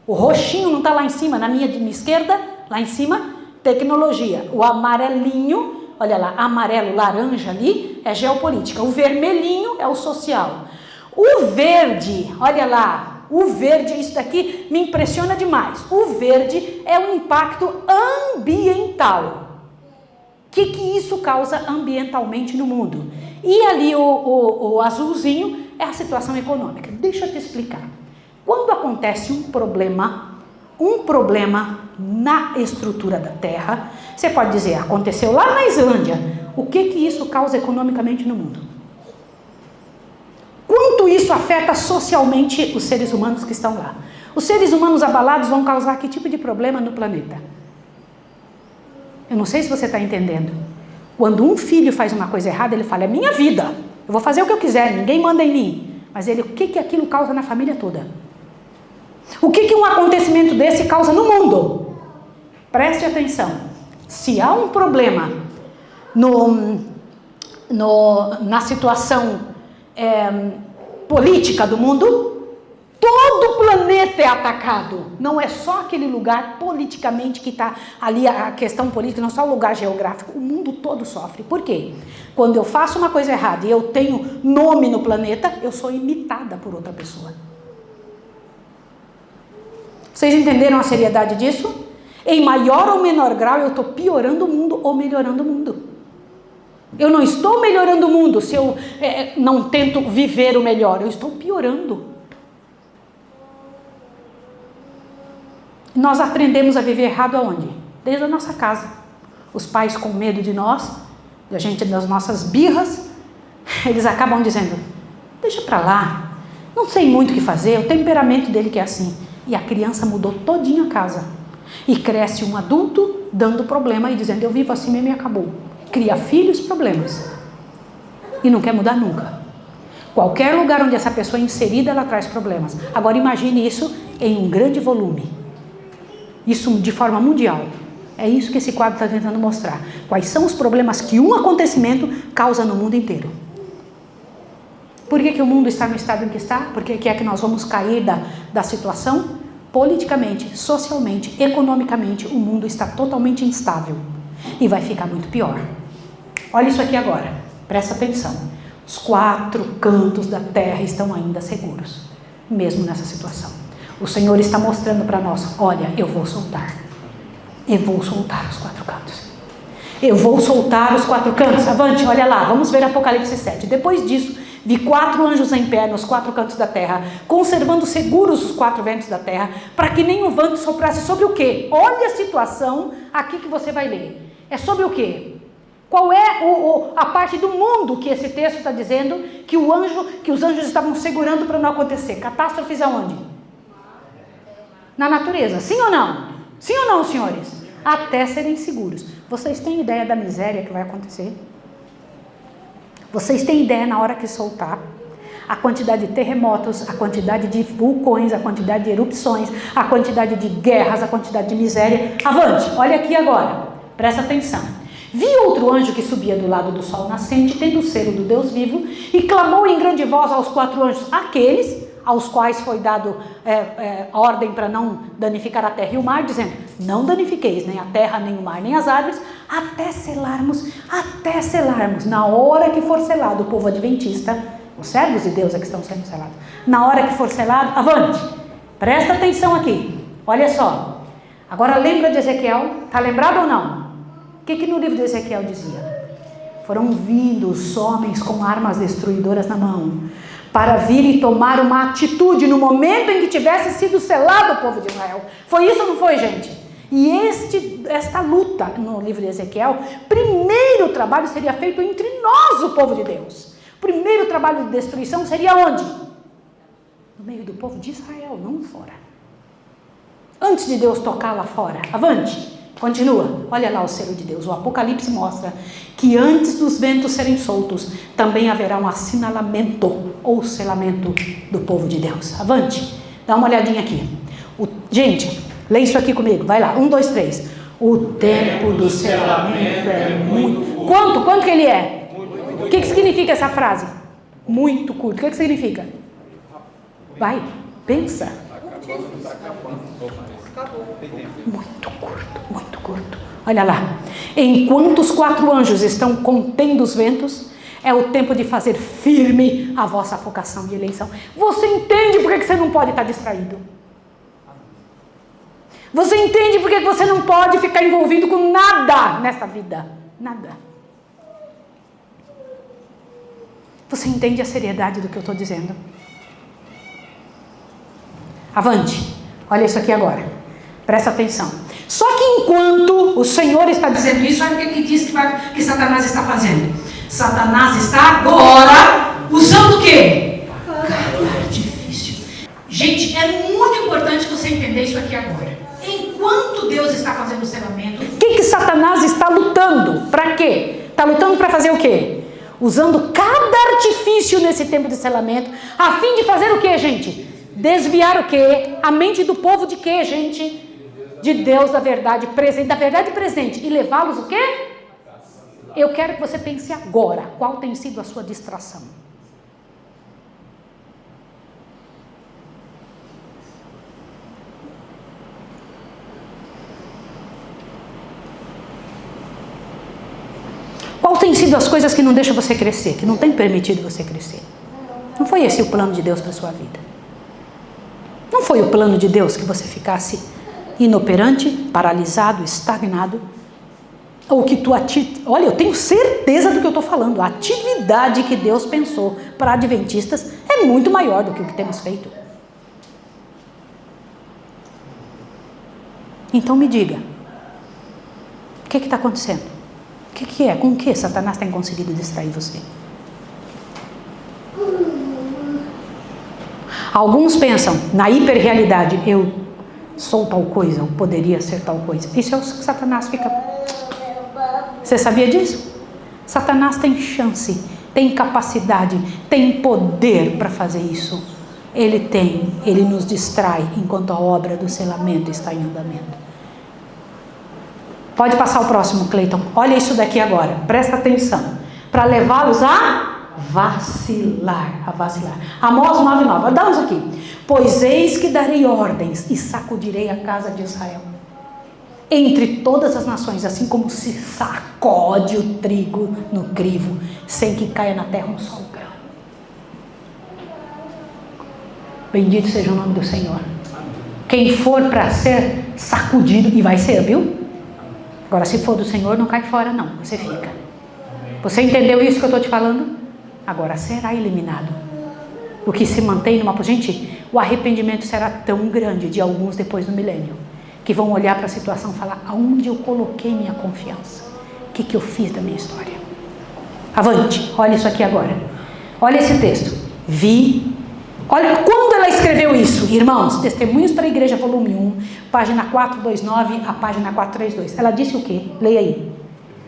O roxinho não está lá em cima, na minha esquerda, lá em cima, tecnologia. O amarelinho, olha lá, amarelo, laranja ali, é geopolítica. O vermelhinho é o social. O verde, olha lá, o verde, isso daqui me impressiona demais. O verde é o impacto ambiental. O que isso causa ambientalmente no mundo? E ali o azulzinho é a situação econômica. Deixa eu te explicar. Quando acontece um problema na estrutura da Terra, você pode dizer, aconteceu lá na Islândia. O que isso causa economicamente no mundo? Quanto isso afeta socialmente os seres humanos que estão lá? Os seres humanos abalados vão causar que tipo de problema no planeta? Eu não sei se você está entendendo. Quando um filho faz uma coisa errada, ele fala, é minha vida, eu vou fazer o que eu quiser, ninguém manda em mim. Mas o que aquilo causa na família toda? O que um acontecimento desse causa no mundo? Preste atenção. Se há um problema na situação política do mundo, todo o planeta é atacado. Não é só aquele lugar politicamente que está ali a questão política, não é só o lugar geográfico. O mundo todo sofre. Por quê? Quando eu faço uma coisa errada e eu tenho nome no planeta, eu sou imitada por outra pessoa. Vocês entenderam a seriedade disso? Em maior ou menor grau, eu estou piorando o mundo ou melhorando o mundo. Eu não estou melhorando o mundo se eu não tento viver o melhor. Eu estou piorando. Nós aprendemos a viver errado aonde? Desde a nossa casa. Os pais com medo de nós, das nossas birras, eles acabam dizendo, deixa pra lá, não sei muito o que fazer, o temperamento dele que é assim. E a criança mudou todinha a casa. E cresce um adulto dando problema e dizendo, eu vivo assim mesmo e acabou. Cria filhos, problemas. E não quer mudar nunca. Qualquer lugar onde essa pessoa é inserida, ela traz problemas. Agora imagine isso em um grande volume. Isso de forma mundial. É isso que esse quadro está tentando mostrar. Quais são os problemas que um acontecimento causa no mundo inteiro. Por que o mundo está no estado em que está? Por que é que nós vamos cair da situação? Politicamente, socialmente, economicamente, o mundo está totalmente instável. E vai ficar muito pior. Olha isso aqui agora. Presta atenção. Os 4 cantos da terra estão ainda seguros. Mesmo nessa situação. O Senhor está mostrando para nós, olha, eu vou soltar. Eu vou soltar os 4 cantos. Eu vou soltar os 4 cantos. Avante, olha lá, vamos ver Apocalipse 7. Depois disso, vi 4 anjos em pé nos 4 cantos da terra, conservando seguros os 4 ventos da terra, para que nenhum vento soprasse sobre o quê? Olha a situação aqui que você vai ler. É sobre o quê? Qual é a parte do mundo que esse texto está dizendo que os anjos estavam segurando para não acontecer? Catástrofes aonde? Na natureza. Sim ou não? Sim ou não, senhores? Até serem seguros. Vocês têm ideia da miséria que vai acontecer? Vocês têm ideia na hora que soltar? A quantidade de terremotos, a quantidade de vulcões, a quantidade de erupções, a quantidade de guerras, a quantidade de miséria. Avante, olha aqui agora. Presta atenção. Vi outro anjo que subia do lado do sol nascente, tendo o selo do Deus vivo, e clamou em grande voz aos 4 anjos, aqueles aos quais foi dado ordem para não danificar a terra e o mar, dizendo, não danifiqueis nem a terra, nem o mar, nem as árvores, até selarmos, na hora que for selado o povo adventista, os servos de Deus é que estão sendo selados, na hora que for selado, avante, presta atenção aqui, olha só, agora lembra de Ezequiel, está lembrado ou não? O que no livro de Ezequiel dizia? Foram vindo os homens com armas destruidoras na mão, para vir e tomar uma atitude no momento em que tivesse sido selado o povo de Israel. Foi isso ou não foi, gente? E esta luta no livro de Ezequiel, primeiro trabalho seria feito entre nós, o povo de Deus. O primeiro trabalho de destruição seria onde? No meio do povo de Israel, não fora. Antes de Deus tocar lá fora. Avante, continua. Olha lá o selo de Deus. O Apocalipse mostra que antes dos ventos serem soltos, também haverá um assinalamento ou selamento do povo de Deus. Avante, dá uma olhadinha aqui. Gente, lê isso aqui comigo. Vai lá, 1, 2, 3. O tempo do selamento é muito... Quanto que ele é? O que significa essa frase? Muito curto. O que significa? Vai, pensa. Muito curto, muito curto. Olha lá. Enquanto os 4 anjos estão contendo os ventos, é o tempo de fazer firme a vossa vocação de eleição. Você entende por que você não pode estar distraído? Você entende por que você não pode ficar envolvido com nada nesta vida? Nada. Você entende a seriedade do que eu estou dizendo? Avante. Olha isso aqui agora. Presta atenção. Só que enquanto o Senhor está dizendo isso, olha o que ele diz que Satanás está fazendo. Satanás está agora usando o quê? Cada artifício. Gente, é muito importante você entender isso aqui agora. Enquanto Deus está fazendo o selamento, o que Satanás está lutando? Para quê? Está lutando para fazer o quê? Usando cada artifício nesse tempo de selamento, a fim de fazer o quê, gente? Desviar o quê? A mente do povo de quê, gente? De Deus, da verdade presente, e levá-los o quê? Eu quero que você pense agora, qual tem sido a sua distração? Qual tem sido as coisas que não deixam você crescer, que não tem permitido você crescer? Não foi esse o plano de Deus para a sua vida? Não foi o plano de Deus que você ficasse inoperante, paralisado, estagnado? Ou que olha, eu tenho certeza do que eu estou falando. A atividade que Deus pensou para adventistas é muito maior do que o que temos feito. Então me diga, o que está acontecendo? O que é? Com o que Satanás tem conseguido distrair você? Alguns pensam, na hiperrealidade, eu sou tal coisa, eu poderia ser tal coisa. Isso é o que Satanás fica... Você sabia disso? Satanás tem chance, tem capacidade, tem poder para fazer isso. Ele nos distrai enquanto a obra do selamento está em andamento. Pode passar o próximo, Cleiton. Olha isso daqui agora, presta atenção. Para levá-los a vacilar. Amós 9:9, dá uns aqui. Pois eis que darei ordens e sacudirei a casa de Israel entre todas as nações, assim como se sacode o trigo no crivo, sem que caia na terra um só grão. Bendito seja o nome do Senhor. Quem for para ser sacudido, e vai ser, viu? Agora, se for do Senhor, não cai fora não, você fica. Você entendeu isso que eu estou te falando? Agora será eliminado. O que se mantém numa... Gente, o arrependimento será tão grande de alguns depois do milênio, que vão olhar para a situação e falar, aonde eu coloquei minha confiança? O que eu fiz da minha história? Avante, olha isso aqui agora. Olha esse texto. Olha, quando ela escreveu isso, irmãos, Testemunhos para a Igreja, volume 1, página 429 a página 432. Ela disse o quê? Leia aí.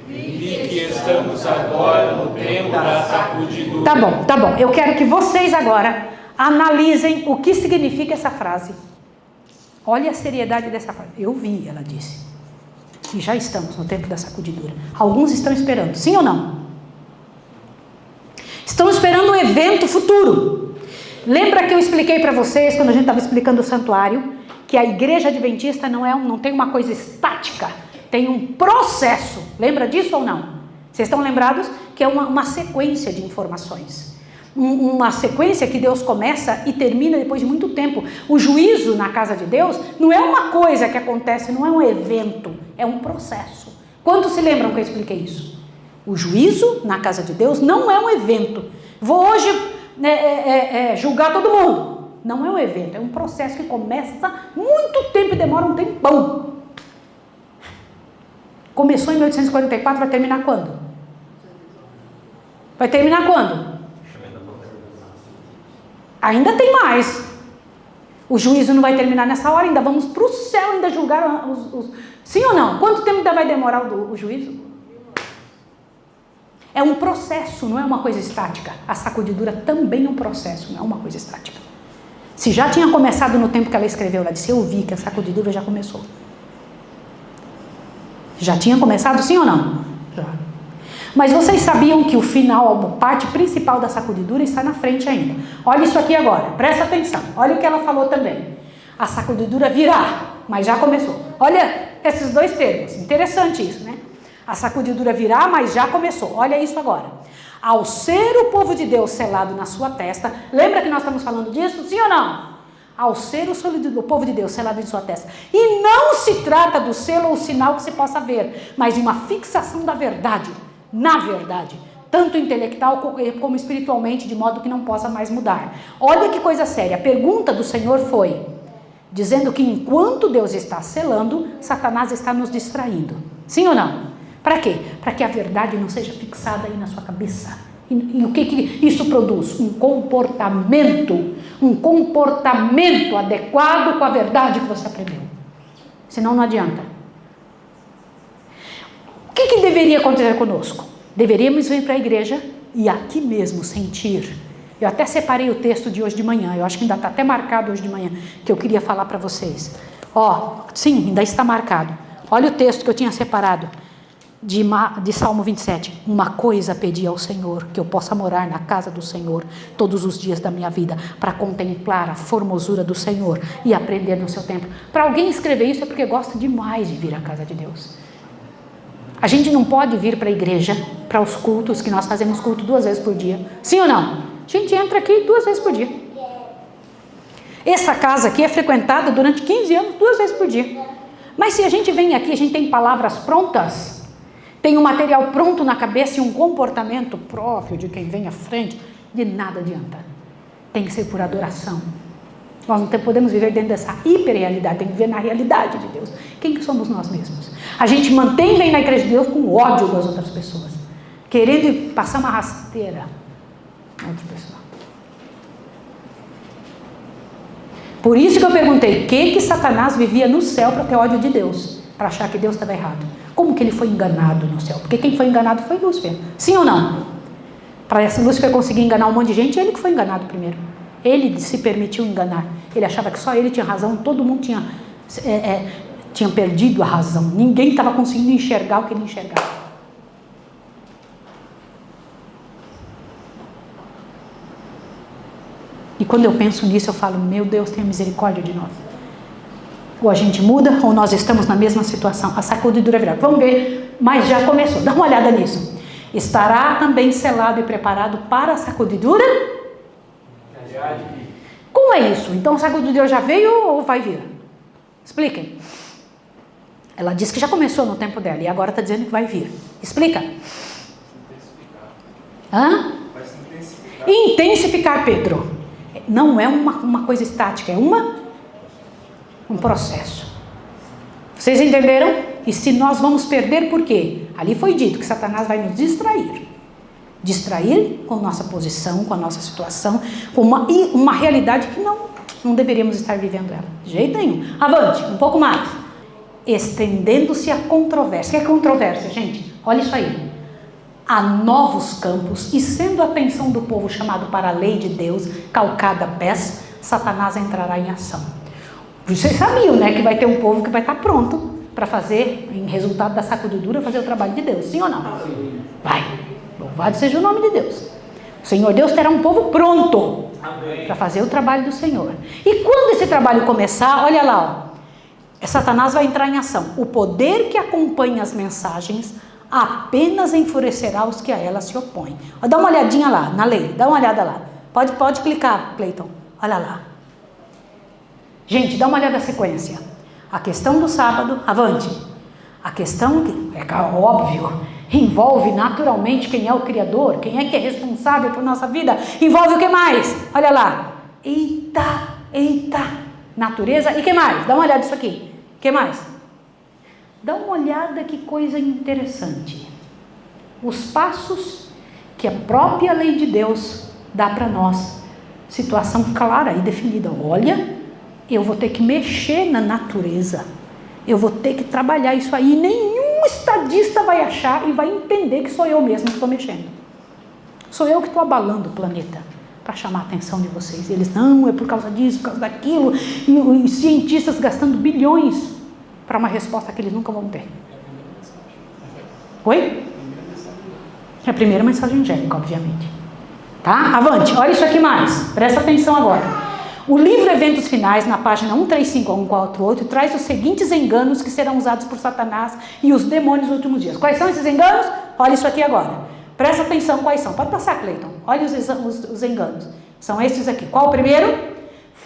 Vi que estamos agora no tempo da sacudidura. Tá bom. Eu quero que vocês agora analisem o que significa essa frase. Olha a seriedade dessa frase. Eu vi, ela disse. E já estamos no tempo da sacudidura. Alguns estão esperando, sim ou não? Estão esperando um evento futuro. Lembra que eu expliquei para vocês, quando a gente estava explicando o santuário, que a igreja adventista não tem uma coisa estática, tem um processo. Lembra disso ou não? Vocês estão lembrados que é uma sequência de informações. Uma sequência que Deus começa e termina depois de muito tempo. O juízo na casa de Deus não é uma coisa que acontece, não é um evento, é um processo. Quantos se lembram que eu expliquei isso? O juízo na casa de Deus não é um evento. Vou hoje julgar todo mundo. Não é um evento, é um processo que começa muito tempo e demora um tempão. Começou em 1844, vai terminar quando? Vai terminar quando? Ainda tem mais. O juízo não vai terminar nessa hora, ainda vamos para o céu, ainda julgar os... Sim ou não? Quanto tempo ainda vai demorar o juízo? É um processo, não é uma coisa estática. A sacudidura também é um processo, não é uma coisa estática. Se já tinha começado no tempo que ela escreveu, ela disse, eu vi que a sacudidura já começou. Já tinha começado, sim ou não? Já. Mas vocês sabiam que o final, a parte principal da sacudidura está na frente ainda. Olha isso aqui agora, presta atenção. Olha o que ela falou também. A sacudidura virá, mas já começou. Olha esses dois termos, interessante isso, né? A sacudidura virá, mas já começou. Olha isso agora. Ao ser o povo de Deus selado na sua testa, lembra que nós estamos falando disso, sim ou não? Ao ser o povo de Deus selado em sua testa. E não se trata do selo ou sinal que se possa ver, mas de uma fixação da verdade, na verdade, tanto intelectual como espiritualmente, de modo que não possa mais mudar. Olha que coisa séria, a pergunta do Senhor foi, dizendo que enquanto Deus está selando, Satanás está nos distraindo. Sim ou não? Para quê? Para que a verdade não seja fixada aí na sua cabeça. E o que isso produz? Um comportamento adequado com a verdade que você aprendeu. Senão não adianta. O que deveria acontecer conosco? Deveríamos vir para a igreja e aqui mesmo sentir. Eu até separei o texto de hoje de manhã, eu acho que ainda está até marcado hoje de manhã, que eu queria falar para vocês. Sim, ainda está marcado. Olha o texto que eu tinha separado. De Salmo 27, uma coisa pedi ao Senhor, que eu possa morar na casa do Senhor todos os dias da minha vida, para contemplar a formosura do Senhor e aprender no seu templo. Para alguém escrever isso é porque gosta demais de vir à casa de Deus. A gente não pode vir para a igreja, para os cultos, que nós fazemos culto 2 vezes por dia, sim ou não? A gente entra aqui 2 vezes por dia. Essa casa aqui é frequentada durante 15 anos, 2 vezes por dia. Mas se a gente vem aqui, a gente tem palavras prontas, tem um material pronto na cabeça e um comportamento próprio de quem vem à frente, de nada adianta. Tem que ser por adoração. Nós não podemos viver dentro dessa hiperrealidade, tem que viver na realidade de Deus. Quem que somos nós mesmos? A gente vem na igreja de Deus com ódio das outras pessoas, querendo passar uma rasteira na outra pessoa. Por isso que eu perguntei, que Satanás vivia no céu para ter ódio de Deus, para achar que Deus estava errado? Como que ele foi enganado no céu? Porque quem foi enganado foi Lúcifer. Sim ou não? Para esse Lúcifer conseguir enganar um monte de gente, ele que foi enganado primeiro. Ele se permitiu enganar. Ele achava que só ele tinha razão, todo mundo tinha perdido a razão. Ninguém estava conseguindo enxergar o que ele enxergava. E quando eu penso nisso, eu falo, meu Deus, tenha misericórdia de nós. Ou a gente muda, ou nós estamos na mesma situação. A sacudidura virá. Vamos ver, mas já começou. Dá uma olhada nisso. Estará também selado e preparado para a sacudidura? Como é isso? Então a sacudidura já veio ou vai vir? Expliquem. Ela disse que já começou no tempo dela e agora está dizendo que vai vir. Explica. Hã? Vai se intensificar. Intensificar, Pedro. Não é uma coisa estática, é um processo. Vocês entenderam? E se nós vamos perder, por quê? Ali foi dito que Satanás vai nos distrair. Distrair com nossa posição, com a nossa situação, com uma realidade que não deveríamos estar vivendo ela. De jeito nenhum. Avante, um pouco mais. Estendendo-se a controvérsia. O que é controvérsia, gente? Olha isso aí. A novos campos, e sendo a atenção do povo chamado para a lei de Deus, calcada a pés, Satanás entrará em ação. Vocês sabiam, né, que vai ter um povo que vai estar pronto para fazer, em resultado da sacudidura, fazer o trabalho de Deus, sim ou não? Sim. Vai, louvado seja o nome de Deus. O Senhor Deus terá um povo pronto para fazer o trabalho do Senhor. E quando esse trabalho começar, olha lá, Satanás vai entrar em ação. O poder que acompanha as mensagens apenas enfurecerá os que a ela se opõem. Dá uma olhadinha lá, na lei, dá uma olhada lá. Pode clicar, Cleiton, olha lá. Gente, dá uma olhada na sequência. A questão do sábado, avante. A questão, é óbvio, Envolve naturalmente quem é o Criador, quem é que é responsável por nossa vida. Envolve o que mais? Olha lá. Eita, natureza. E o que mais? Dá uma olhada nisso aqui. O que mais? Dá uma olhada que coisa interessante. Os passos que a própria lei de Deus dá para nós. Situação clara e definida. Olha, eu vou ter que mexer na natureza. Eu vou ter que trabalhar isso aí. Nenhum estadista vai achar e vai entender que sou eu mesmo que estou mexendo. Sou eu que estou abalando o planeta para chamar a atenção de vocês. Eles, não, é por causa disso, por causa daquilo. E cientistas gastando bilhões para uma resposta que eles nunca vão ter. Oi? É a primeira mensagem angélica, obviamente. Tá? Avante, olha isso aqui mais. Presta atenção agora. O livro Eventos Finais, na página 135 a 148, traz os seguintes enganos que serão usados por Satanás e os demônios nos últimos dias. Quais são esses enganos? Olha isso aqui agora. Presta atenção quais são. Pode passar, Cleiton. Olha os enganos. São esses aqui. Qual o primeiro?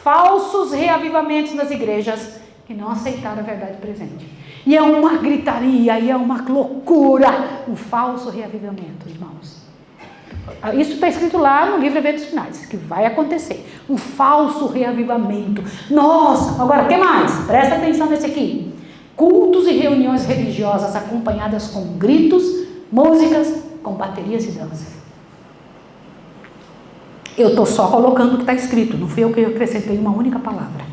Falsos reavivamentos nas igrejas que não aceitaram a verdade presente. E é uma gritaria, e é uma loucura. Um falso reavivamento, irmãos. Isso está escrito lá no livro Eventos Finais, que vai acontecer. Um falso reavivamento. Nossa, agora o que mais? Presta atenção nesse aqui. Cultos e reuniões religiosas acompanhadas com gritos, músicas, com baterias e danças. Eu estou só colocando o que está escrito, não fui eu que acrescentei uma única palavra.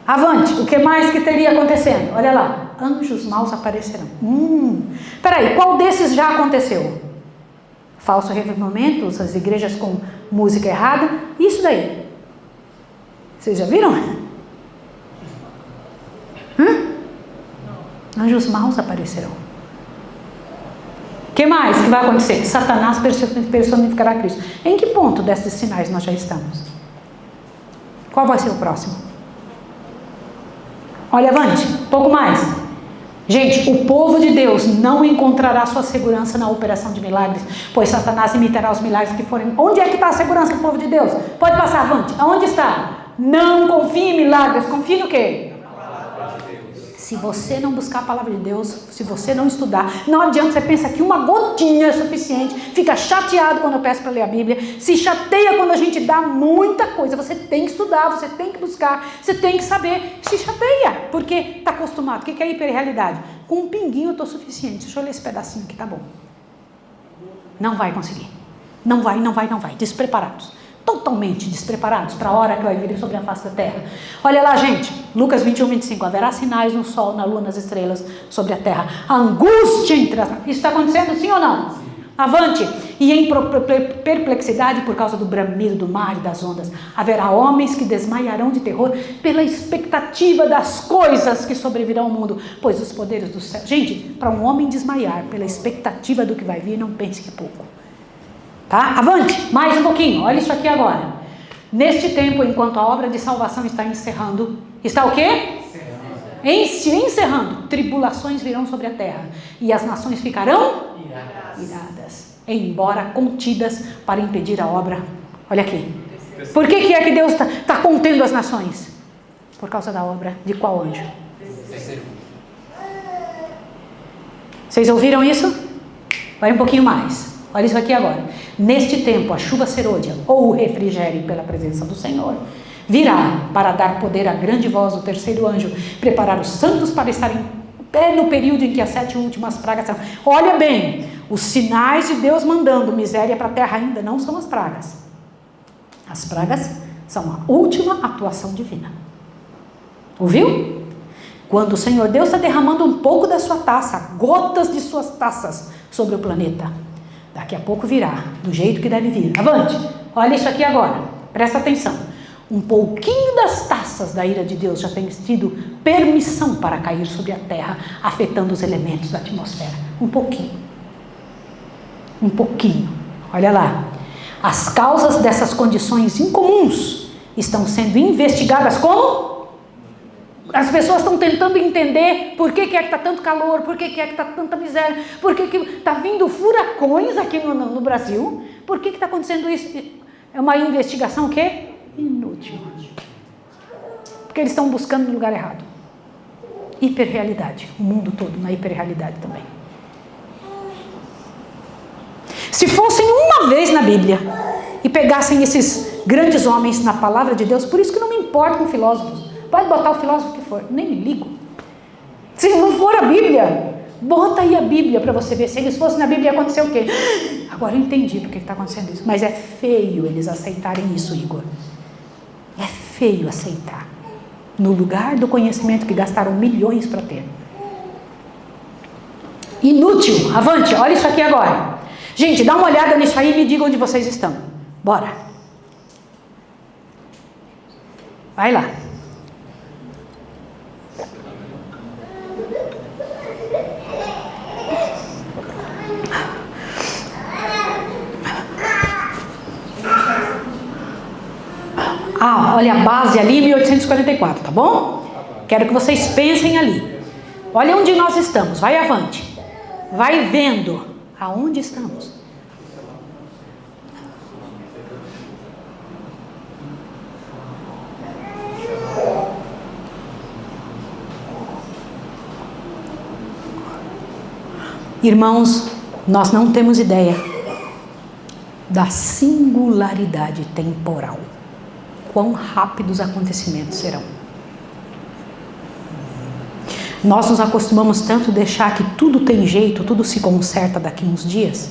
Avante, o que mais que teria acontecendo? Olha lá, anjos maus aparecerão. Peraí, qual desses já aconteceu? Falso reavivamento, as igrejas com música errada, isso daí. Vocês já viram? Anjos maus aparecerão. O que mais que vai acontecer? Satanás personificará Cristo. Em que ponto desses sinais nós já estamos? Qual vai ser o próximo? Olha, avante, um pouco mais. Gente, o povo de Deus não encontrará sua segurança na operação de milagres, pois Satanás imitará os milagres que forem. Onde é que está a segurança do povo de Deus? Pode passar, avante. Aonde está? Não confie em milagres, confie no quê? Se você não buscar a palavra de Deus, se você não estudar, não adianta, você pensa que uma gotinha é suficiente, fica chateado quando eu peço para ler a Bíblia, se chateia quando a gente dá muita coisa, você tem que estudar, você tem que buscar, você tem que saber, se chateia, porque está acostumado. O que é hiperrealidade? Com um pinguinho eu estou suficiente, deixa eu ler esse pedacinho aqui, tá bom. Não vai conseguir, não vai, despreparados. Totalmente despreparados para a hora que vai vir sobre a face da terra. Olha lá, gente, Lucas 21, 25, haverá sinais no sol, na lua, nas estrelas, sobre a terra. A angústia entre as... Isso está acontecendo, sim ou não? Sim. Avante. E em perplexidade por causa do bramido do mar e das ondas, haverá homens que desmaiarão de terror pela expectativa das coisas que sobrevirão ao mundo, pois os poderes do céu... Gente, para um homem desmaiar pela expectativa do que vai vir, não pense que é pouco. Tá? Avante, mais um pouquinho, olha isso aqui agora. Neste tempo, enquanto a obra de salvação está encerrando, está o quê? Encerrando, tribulações virão sobre a terra, e as nações ficarão iradas, embora contidas para impedir a obra. Olha aqui, por que é que Deus está contendo as nações? Por causa da obra de qual anjo? Vocês ouviram isso? Vai um pouquinho mais. Olha isso aqui agora. Neste tempo, a chuva serôdia, ou o refrigério pela presença do Senhor, virá para dar poder à grande voz do terceiro anjo, preparar os santos para estarem no período em que as 7 últimas pragas serão. Olha bem, os sinais de Deus mandando miséria para a terra ainda não são as pragas. As pragas são a última atuação divina. Ouviu? Quando o Senhor Deus está derramando um pouco da sua taça, gotas de suas taças sobre o planeta, daqui a pouco virá, do jeito que deve vir. Avante, olha isso aqui agora, presta atenção. Um pouquinho das taças da ira de Deus já tem tido permissão para cair sobre a terra, afetando os elementos da atmosfera. Um pouquinho. Olha lá. As causas dessas condições incomuns estão sendo investigadas como? As pessoas estão tentando entender por que é que está tanto calor, por que é que está tanta miséria, por que está vindo furacões aqui no Brasil, por que está acontecendo isso? É uma investigação o quê? Inútil. Porque eles estão buscando no lugar errado. Hiperrealidade. O mundo todo na hiperrealidade também. Se fossem uma vez na Bíblia e pegassem esses grandes homens na palavra de Deus, por isso que não me importa com filósofos. Pode botar o filósofo que for, nem me ligo. Se não for a Bíblia, bota aí a Bíblia para você ver. Se eles fossem na Bíblia, ia acontecer o quê? Agora eu entendi por que está acontecendo isso. Mas é feio eles aceitarem isso, Igor. É feio aceitar. No lugar do conhecimento que gastaram milhões para ter. Inútil. Avante, olha isso aqui agora. Gente, dá uma olhada nisso aí e me diga onde vocês estão. Bora. Vai lá. Olha a base ali, 1844, tá bom? Quero que vocês pensem ali. Olha onde nós estamos, vai avante. Vai vendo aonde estamos. Irmãos, nós não temos ideia da singularidade temporal. Quão rápidos os acontecimentos serão. Nós nos acostumamos tanto a deixar que tudo tem jeito, tudo se conserta daqui uns dias.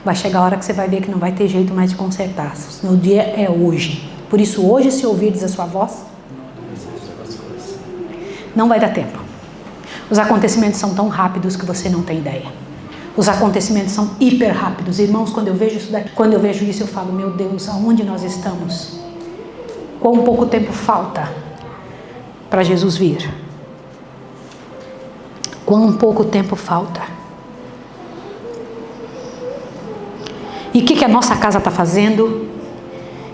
Vai chegar a hora que você vai ver que não vai ter jeito mais de consertar. O dia é hoje. Por isso hoje, se ouvirdes a sua voz, não vai dar tempo. Os acontecimentos são tão rápidos que você não tem ideia. Os acontecimentos são hiper rápidos. Irmãos, quando eu vejo isso daqui, quando eu vejo isso, eu falo, meu Deus, aonde nós estamos? Quão pouco tempo falta para Jesus vir? Quão pouco tempo falta? E o que a nossa casa está fazendo?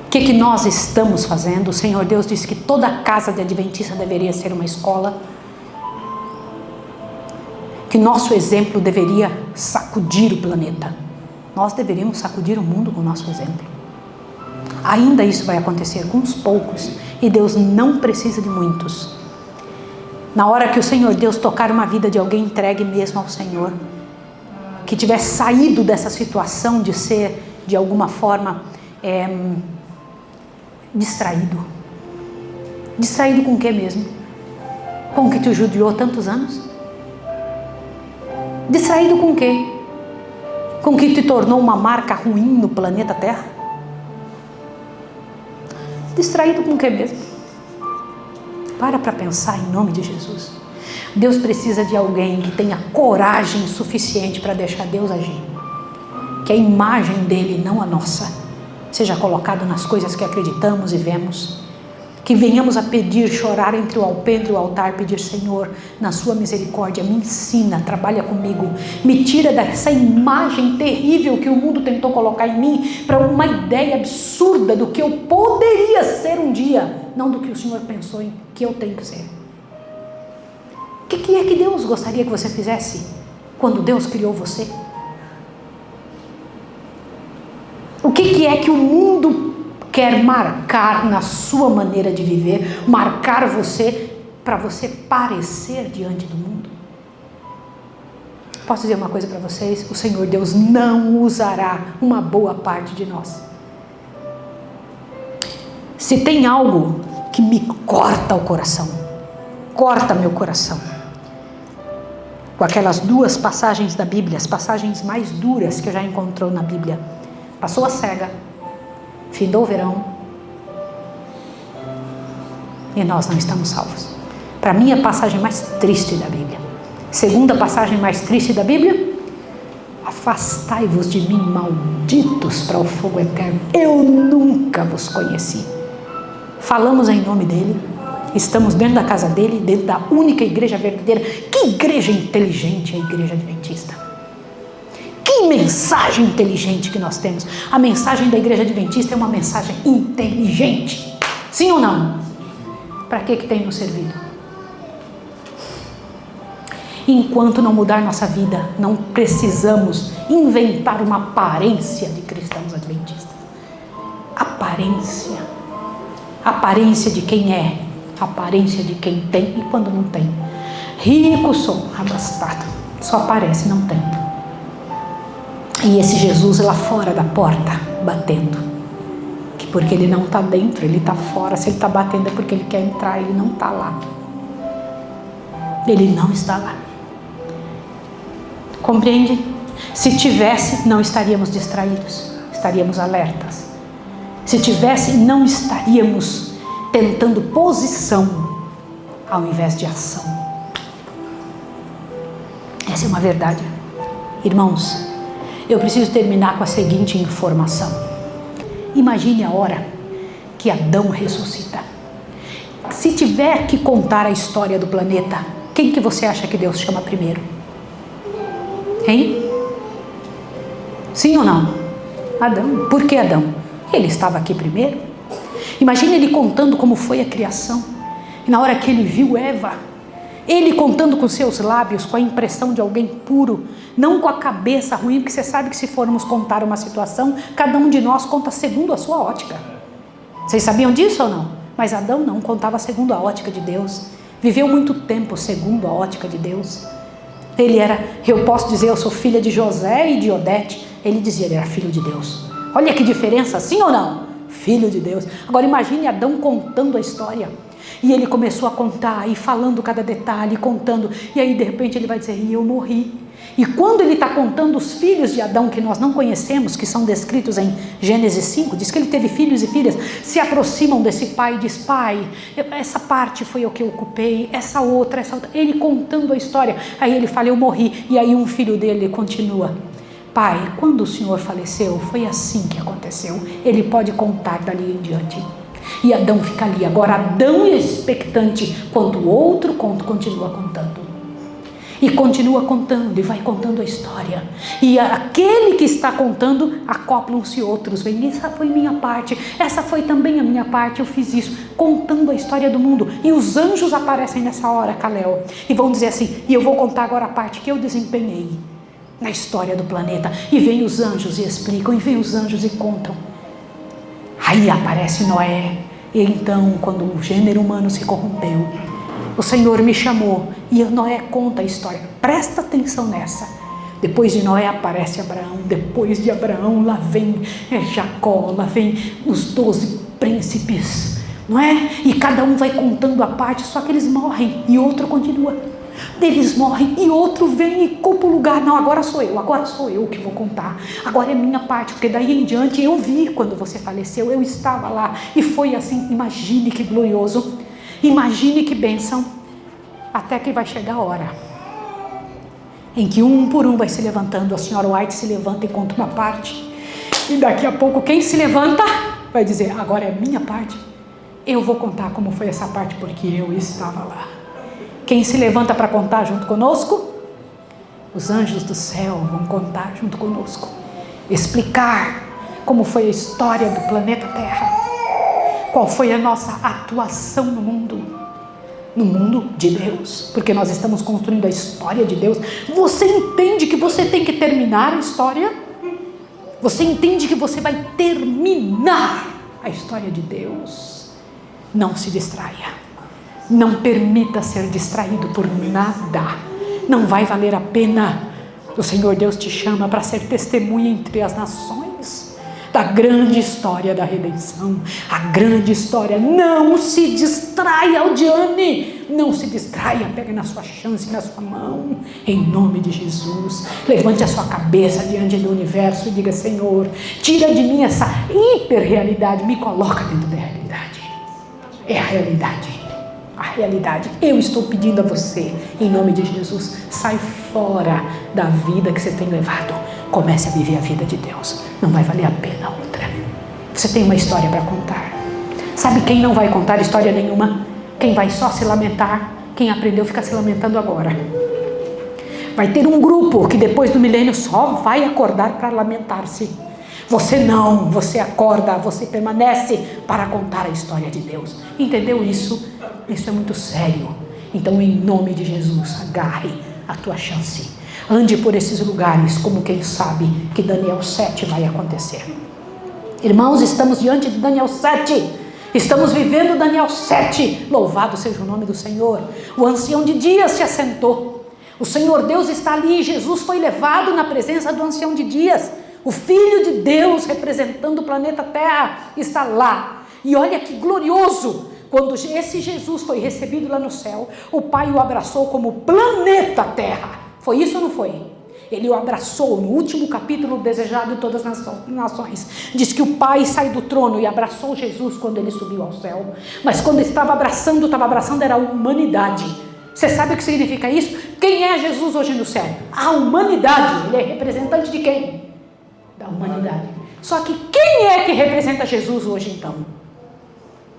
O que nós estamos fazendo? O Senhor Deus disse que toda casa de adventista deveria ser uma escola. Que nosso exemplo deveria sacudir o planeta. Nós deveríamos sacudir o mundo com o nosso exemplo. Ainda isso vai acontecer com uns poucos. E Deus não precisa de muitos. Na hora que o Senhor Deus tocar uma vida de alguém entregue mesmo ao Senhor, que tiver saído dessa situação de ser, de alguma forma, distraído. Distraído com o que mesmo? Com o que te judiou tantos anos? Distraído com o quê? Com o que te tornou uma marca ruim no planeta Terra? Distraído com o que mesmo? Para pensar em nome de Jesus. Deus precisa de alguém que tenha coragem suficiente para deixar Deus agir. Que a imagem dele, não a nossa, seja colocada nas coisas que acreditamos e vemos. Que venhamos a pedir, chorar entre o alpendre e o altar, pedir, Senhor, na sua misericórdia, me ensina, trabalha comigo, me tira dessa imagem terrível que o mundo tentou colocar em mim, para uma ideia absurda do que eu poderia ser um dia, não do que o Senhor pensou em que eu tenho que ser. O que é que Deus gostaria que você fizesse quando Deus criou você? O que é que o mundo quer marcar na sua maneira de viver, marcar você, para você parecer diante do mundo? Posso dizer uma coisa para vocês? O Senhor Deus não usará uma boa parte de nós. Se tem algo que me corta o coração, corta meu coração, com aquelas duas passagens da Bíblia, as passagens mais duras que eu já encontrou na Bíblia. Passou a cega, findou o verão, e nós não estamos salvos. Para mim, a passagem mais triste da Bíblia. Segunda passagem mais triste da Bíblia: afastai-vos de mim, malditos, para o fogo eterno. Eu nunca vos conheci. Falamos em nome dele, estamos dentro da casa dele, dentro da única igreja verdadeira. Que igreja inteligente é a igreja adventista! Que mensagem inteligente que nós temos. A mensagem da igreja adventista é uma mensagem inteligente. Sim ou não? Para que tem nos servido? Enquanto não mudar nossa vida, não precisamos inventar uma aparência de cristãos adventistas. Aparência. Aparência de quem é. Aparência de quem tem e quando não tem. Rico sou, abastado. Só aparece, não tem. E esse Jesus lá fora da porta, batendo. Porque ele não está dentro, ele está fora. Se ele está batendo é porque ele quer entrar, ele não está lá. Ele não está lá. Compreende? Se tivesse, não estaríamos distraídos, estaríamos alertas. Se tivesse, não estaríamos tentando posição ao invés de ação. Essa é uma verdade. Irmãos, eu preciso terminar com a seguinte informação. Imagine a hora que Adão ressuscita. Se tiver que contar a história do planeta, quem que você acha que Deus chama primeiro? Hein? Sim ou não? Adão. Por que Adão? Ele estava aqui primeiro. Imagine ele contando como foi a criação. E na hora que ele viu Eva, ele contando com seus lábios, com a impressão de alguém puro, não com a cabeça ruim, porque você sabe que se formos contar uma situação, cada um de nós conta segundo a sua ótica. Vocês sabiam disso ou não? Mas Adão não, contava segundo a ótica de Deus. Viveu muito tempo segundo a ótica de Deus. Ele era, eu posso dizer, eu sou filha de José e de Odete. Ele dizia, ele era filho de Deus. Olha que diferença, sim ou não? Filho de Deus. Agora imagine Adão contando a história. E ele começou a contar, e falando cada detalhe, contando. E aí de repente ele vai dizer, e eu morri. E quando ele está contando os filhos de Adão, que nós não conhecemos, que são descritos em Gênesis 5, diz que ele teve filhos e filhas, se aproximam desse pai e diz, pai, essa parte foi o que eu ocupei, essa outra, ele contando a história. Aí ele fala, eu morri. E aí um filho dele continua, pai, quando o senhor faleceu, foi assim que aconteceu. Ele pode contar dali em diante. E Adão fica ali, agora Adão é expectante, quando o outro continua contando. E continua contando, e vai contando a história. E aquele que está contando, acoplam-se outros. Vem, essa foi minha parte, essa foi também a minha parte, eu fiz isso. Contando a história do mundo. E os anjos aparecem nessa hora, Calel. E vão dizer assim, e eu vou contar agora a parte que eu desempenhei na história do planeta. E vem os anjos e explicam, e vem os anjos e contam. Aí aparece Noé. E então, quando o gênero humano se corrompeu, o Senhor me chamou e Noé conta a história. Presta atenção nessa. Depois de Noé aparece Abraão. Depois de Abraão lá vem Jacó. Lá vem os 12 príncipes. Não é? E cada um vai contando a parte. Só que eles morrem e outro continua. Eles morrem e outro vem e ocupa o lugar. Não, agora sou eu que vou contar. Agora é minha parte, porque daí em diante eu vi quando você faleceu. Eu estava lá e foi assim. Imagine que glorioso. Imagine que bênção, até que vai chegar a hora em que um por um vai se levantando. A senhora White se levanta e conta uma parte, e daqui a pouco quem se levanta vai dizer, agora é minha parte, eu vou contar como foi essa parte, porque eu estava lá. Quem se levanta para contar junto conosco? Os anjos do céu vão contar junto conosco, explicar como foi a história do planeta Terra. Qual foi a nossa atuação no mundo de Deus, porque nós estamos construindo a história de Deus. Você entende que você tem que terminar a história? Você entende que você vai terminar a história de Deus? Não se distraia, não permita ser distraído por nada, não vai valer a pena. O Senhor Deus te chama para ser testemunha entre as nações da grande história da redenção, a grande história. Não se distraia, Aldiane, não se distraia, pega na sua chance, na sua mão, em nome de Jesus. Levante a sua cabeça diante do universo e diga, Senhor, tira de mim essa hiperrealidade, me coloca dentro da realidade. É a realidade. Eu estou pedindo a você, em nome de Jesus, sai fora da vida que você tem levado. Comece a viver a vida de Deus. Não vai valer a pena outra. Você tem uma história para contar. Sabe quem não vai contar história nenhuma? Quem vai só se lamentar. Quem aprendeu fica se lamentando agora. Vai ter um grupo que depois do milênio só vai acordar para lamentar-se. Você não, você acorda, você permanece para contar a história de Deus. Entendeu isso? Isso é muito sério. Então, em nome de Jesus, agarre a tua chance. Ande por esses lugares como quem sabe que Daniel 7 vai acontecer. Irmãos, estamos diante de Daniel 7. Estamos vivendo Daniel 7. Louvado seja o nome do Senhor. O ancião de dias se assentou. O Senhor Deus está ali, Jesus foi levado na presença do ancião de dias. O Filho de Deus, representando o planeta Terra, está lá. E olha que glorioso, quando esse Jesus foi recebido lá no céu, o Pai o abraçou como planeta Terra. Foi isso ou não foi? Ele o abraçou no último capítulo, Desejado de Todas as Nações. Diz que o Pai saiu do trono e abraçou Jesus quando ele subiu ao céu. Mas quando estava abraçando era a humanidade. Você sabe o que significa isso? Quem é Jesus hoje no céu? A humanidade. Ele é representante de quem? Da humanidade. Só que quem é que representa Jesus hoje então?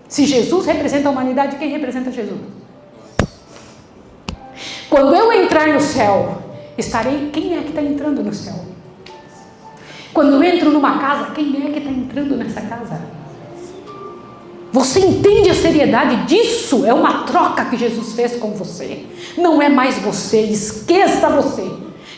Se Jesus representa a humanidade, quem representa Jesus? Quando eu entrar no céu, quem é que está entrando no céu? Quando eu entro numa casa, quem é que está entrando nessa casa? Você entende a seriedade disso? É uma troca que Jesus fez com você. Não é mais você, esqueça você.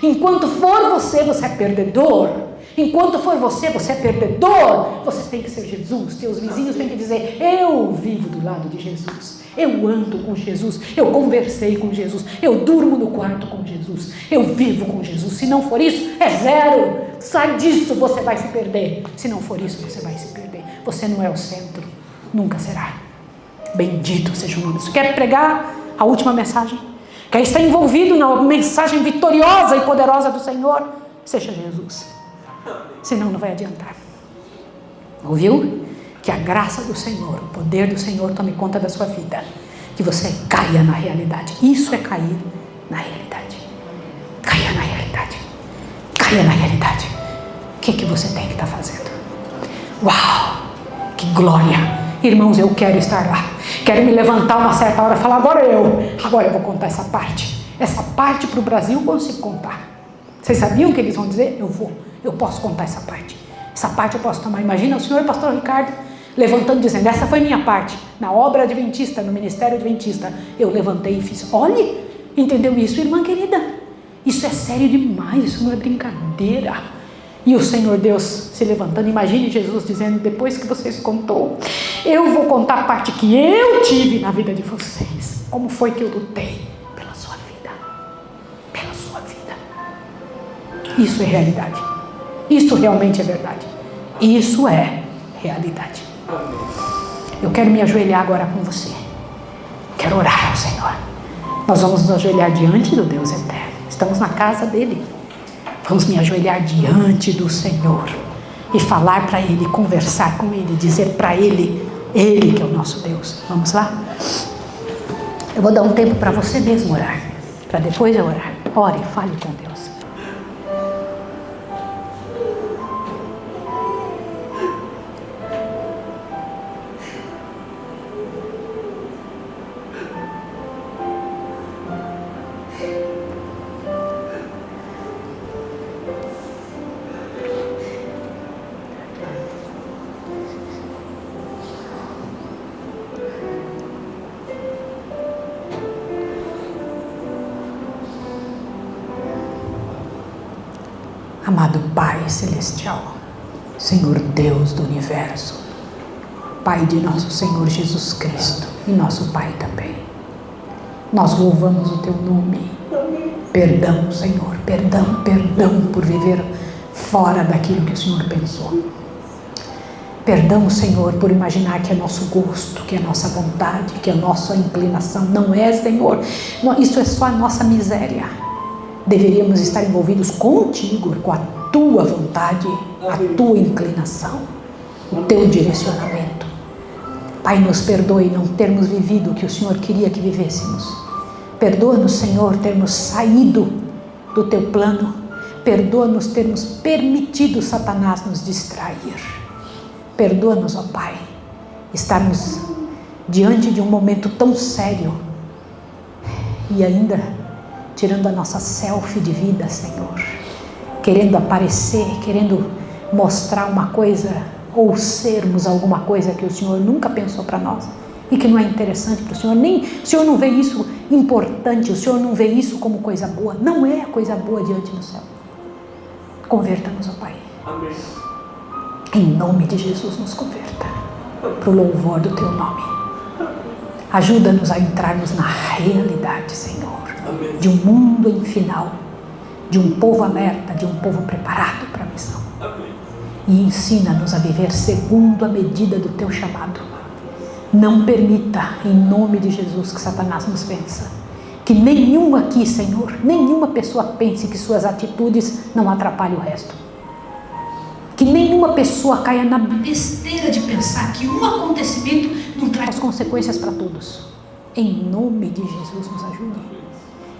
Enquanto for você, você é perdedor. Enquanto for você, você é perdedor. Você tem que ser Jesus. Teus vizinhos têm que dizer: eu vivo do lado de Jesus, eu ando com Jesus, eu conversei com Jesus, eu durmo no quarto com Jesus, eu vivo com Jesus. Se não for isso, é zero. Sai disso, você vai se perder. Se não for isso, você vai se perder. Você não é o centro, nunca será. Bendito seja o nome. Você quer pregar a última mensagem? Quer estar envolvido na mensagem vitoriosa e poderosa do Senhor? Seja Jesus. Senão não vai adiantar. Ouviu? Que a graça do Senhor, o poder do Senhor tome conta da sua vida. Que você caia na realidade. Isso é cair na realidade. Caia na realidade. Caia na realidade. O que você tem que estar fazendo? Uau! Que glória! Irmãos, eu quero estar lá. Quero me levantar uma certa hora e falar: agora eu vou contar essa parte. Essa parte para o Brasil eu consigo contar. Vocês sabiam que eles vão dizer? Eu posso contar essa parte. Essa parte eu posso tomar. Imagina o senhor pastor Ricardo levantando, dizendo: essa foi minha parte. Na obra adventista, no ministério adventista, eu levantei e fiz. Olhe, entendeu isso, irmã querida? Isso é sério demais, isso não é brincadeira. E o Senhor Deus se levantando, imagine Jesus dizendo: depois que vocês contou, eu vou contar a parte que eu tive na vida de vocês. Como foi que eu lutei pela sua vida. Pela sua vida. Isso é realidade. Isso realmente é verdade. Isso é realidade. Eu quero me ajoelhar agora com você. Quero orar ao Senhor. Nós vamos nos ajoelhar diante do Deus eterno. Estamos na casa dele. Vamos me ajoelhar diante do Senhor e falar para ele, conversar com ele, dizer para ele, ele que é o nosso Deus. Vamos lá? Eu vou dar um tempo para você mesmo orar, para depois eu orar. Ore, fale com Deus. Amado Pai Celestial, Senhor Deus do Universo, Pai de nosso Senhor Jesus Cristo e nosso Pai também, nós louvamos o Teu nome. Perdão, Senhor, perdão por viver fora daquilo que o Senhor pensou. Perdão, Senhor, por imaginar que é nosso gosto, que é nossa vontade, que é nossa inclinação. Não é, Senhor, isso é só a nossa miséria. Deveríamos estar envolvidos contigo, com a tua vontade, a tua inclinação, o teu direcionamento. Pai, nos perdoe não termos vivido o que o Senhor queria que vivêssemos. Perdoa-nos, Senhor, termos saído do teu plano. Perdoa-nos termos permitido Satanás nos distrair. Perdoa-nos, ó Pai, estarmos diante de um momento tão sério e ainda tirando a nossa selfie de vida, Senhor, querendo aparecer, querendo mostrar uma coisa ou sermos alguma coisa que o Senhor nunca pensou para nós e que não é interessante para o Senhor. O Senhor não vê isso importante, o Senhor não vê isso como coisa boa. Não é coisa boa diante do céu. Converta-nos, ó Pai. Amém. Em nome de Jesus, nos converta para o louvor do Teu nome. Ajuda-nos a entrarmos na realidade, Senhor. de um mundo em final, de um povo alerta, de um povo preparado para a missão. E ensina-nos a viver segundo a medida do teu chamado. Não permita, em nome de Jesus, que Satanás nos vença. Que nenhum aqui, Senhor, nenhuma pessoa pense que suas atitudes não atrapalhem o resto. Que nenhuma pessoa caia na besteira de pensar que um acontecimento não traz consequências para todos. Em nome de Jesus, nos ajude.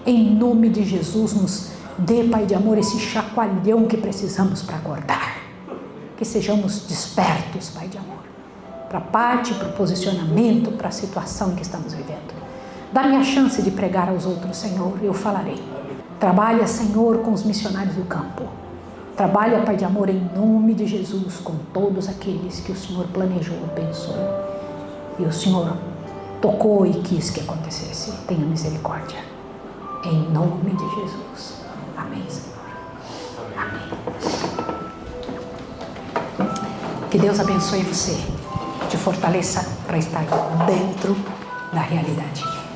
Em nome de Jesus, nos dê, Pai de amor, esse chacoalhão que precisamos para acordar. Que sejamos despertos, Pai de amor, para a parte, para o posicionamento, para a situação que estamos vivendo. Dá-me a chance de pregar aos outros, Senhor, eu falarei. Trabalha, Senhor, com os missionários do campo. Trabalha, Pai de amor, em nome de Jesus, com todos aqueles que o Senhor planejou, abençoou. E o Senhor tocou e quis que acontecesse. Tenha misericórdia. Em nome de Jesus. Amém, Senhor. Amém. Que Deus abençoe você. Te fortaleça para estar dentro da realidade.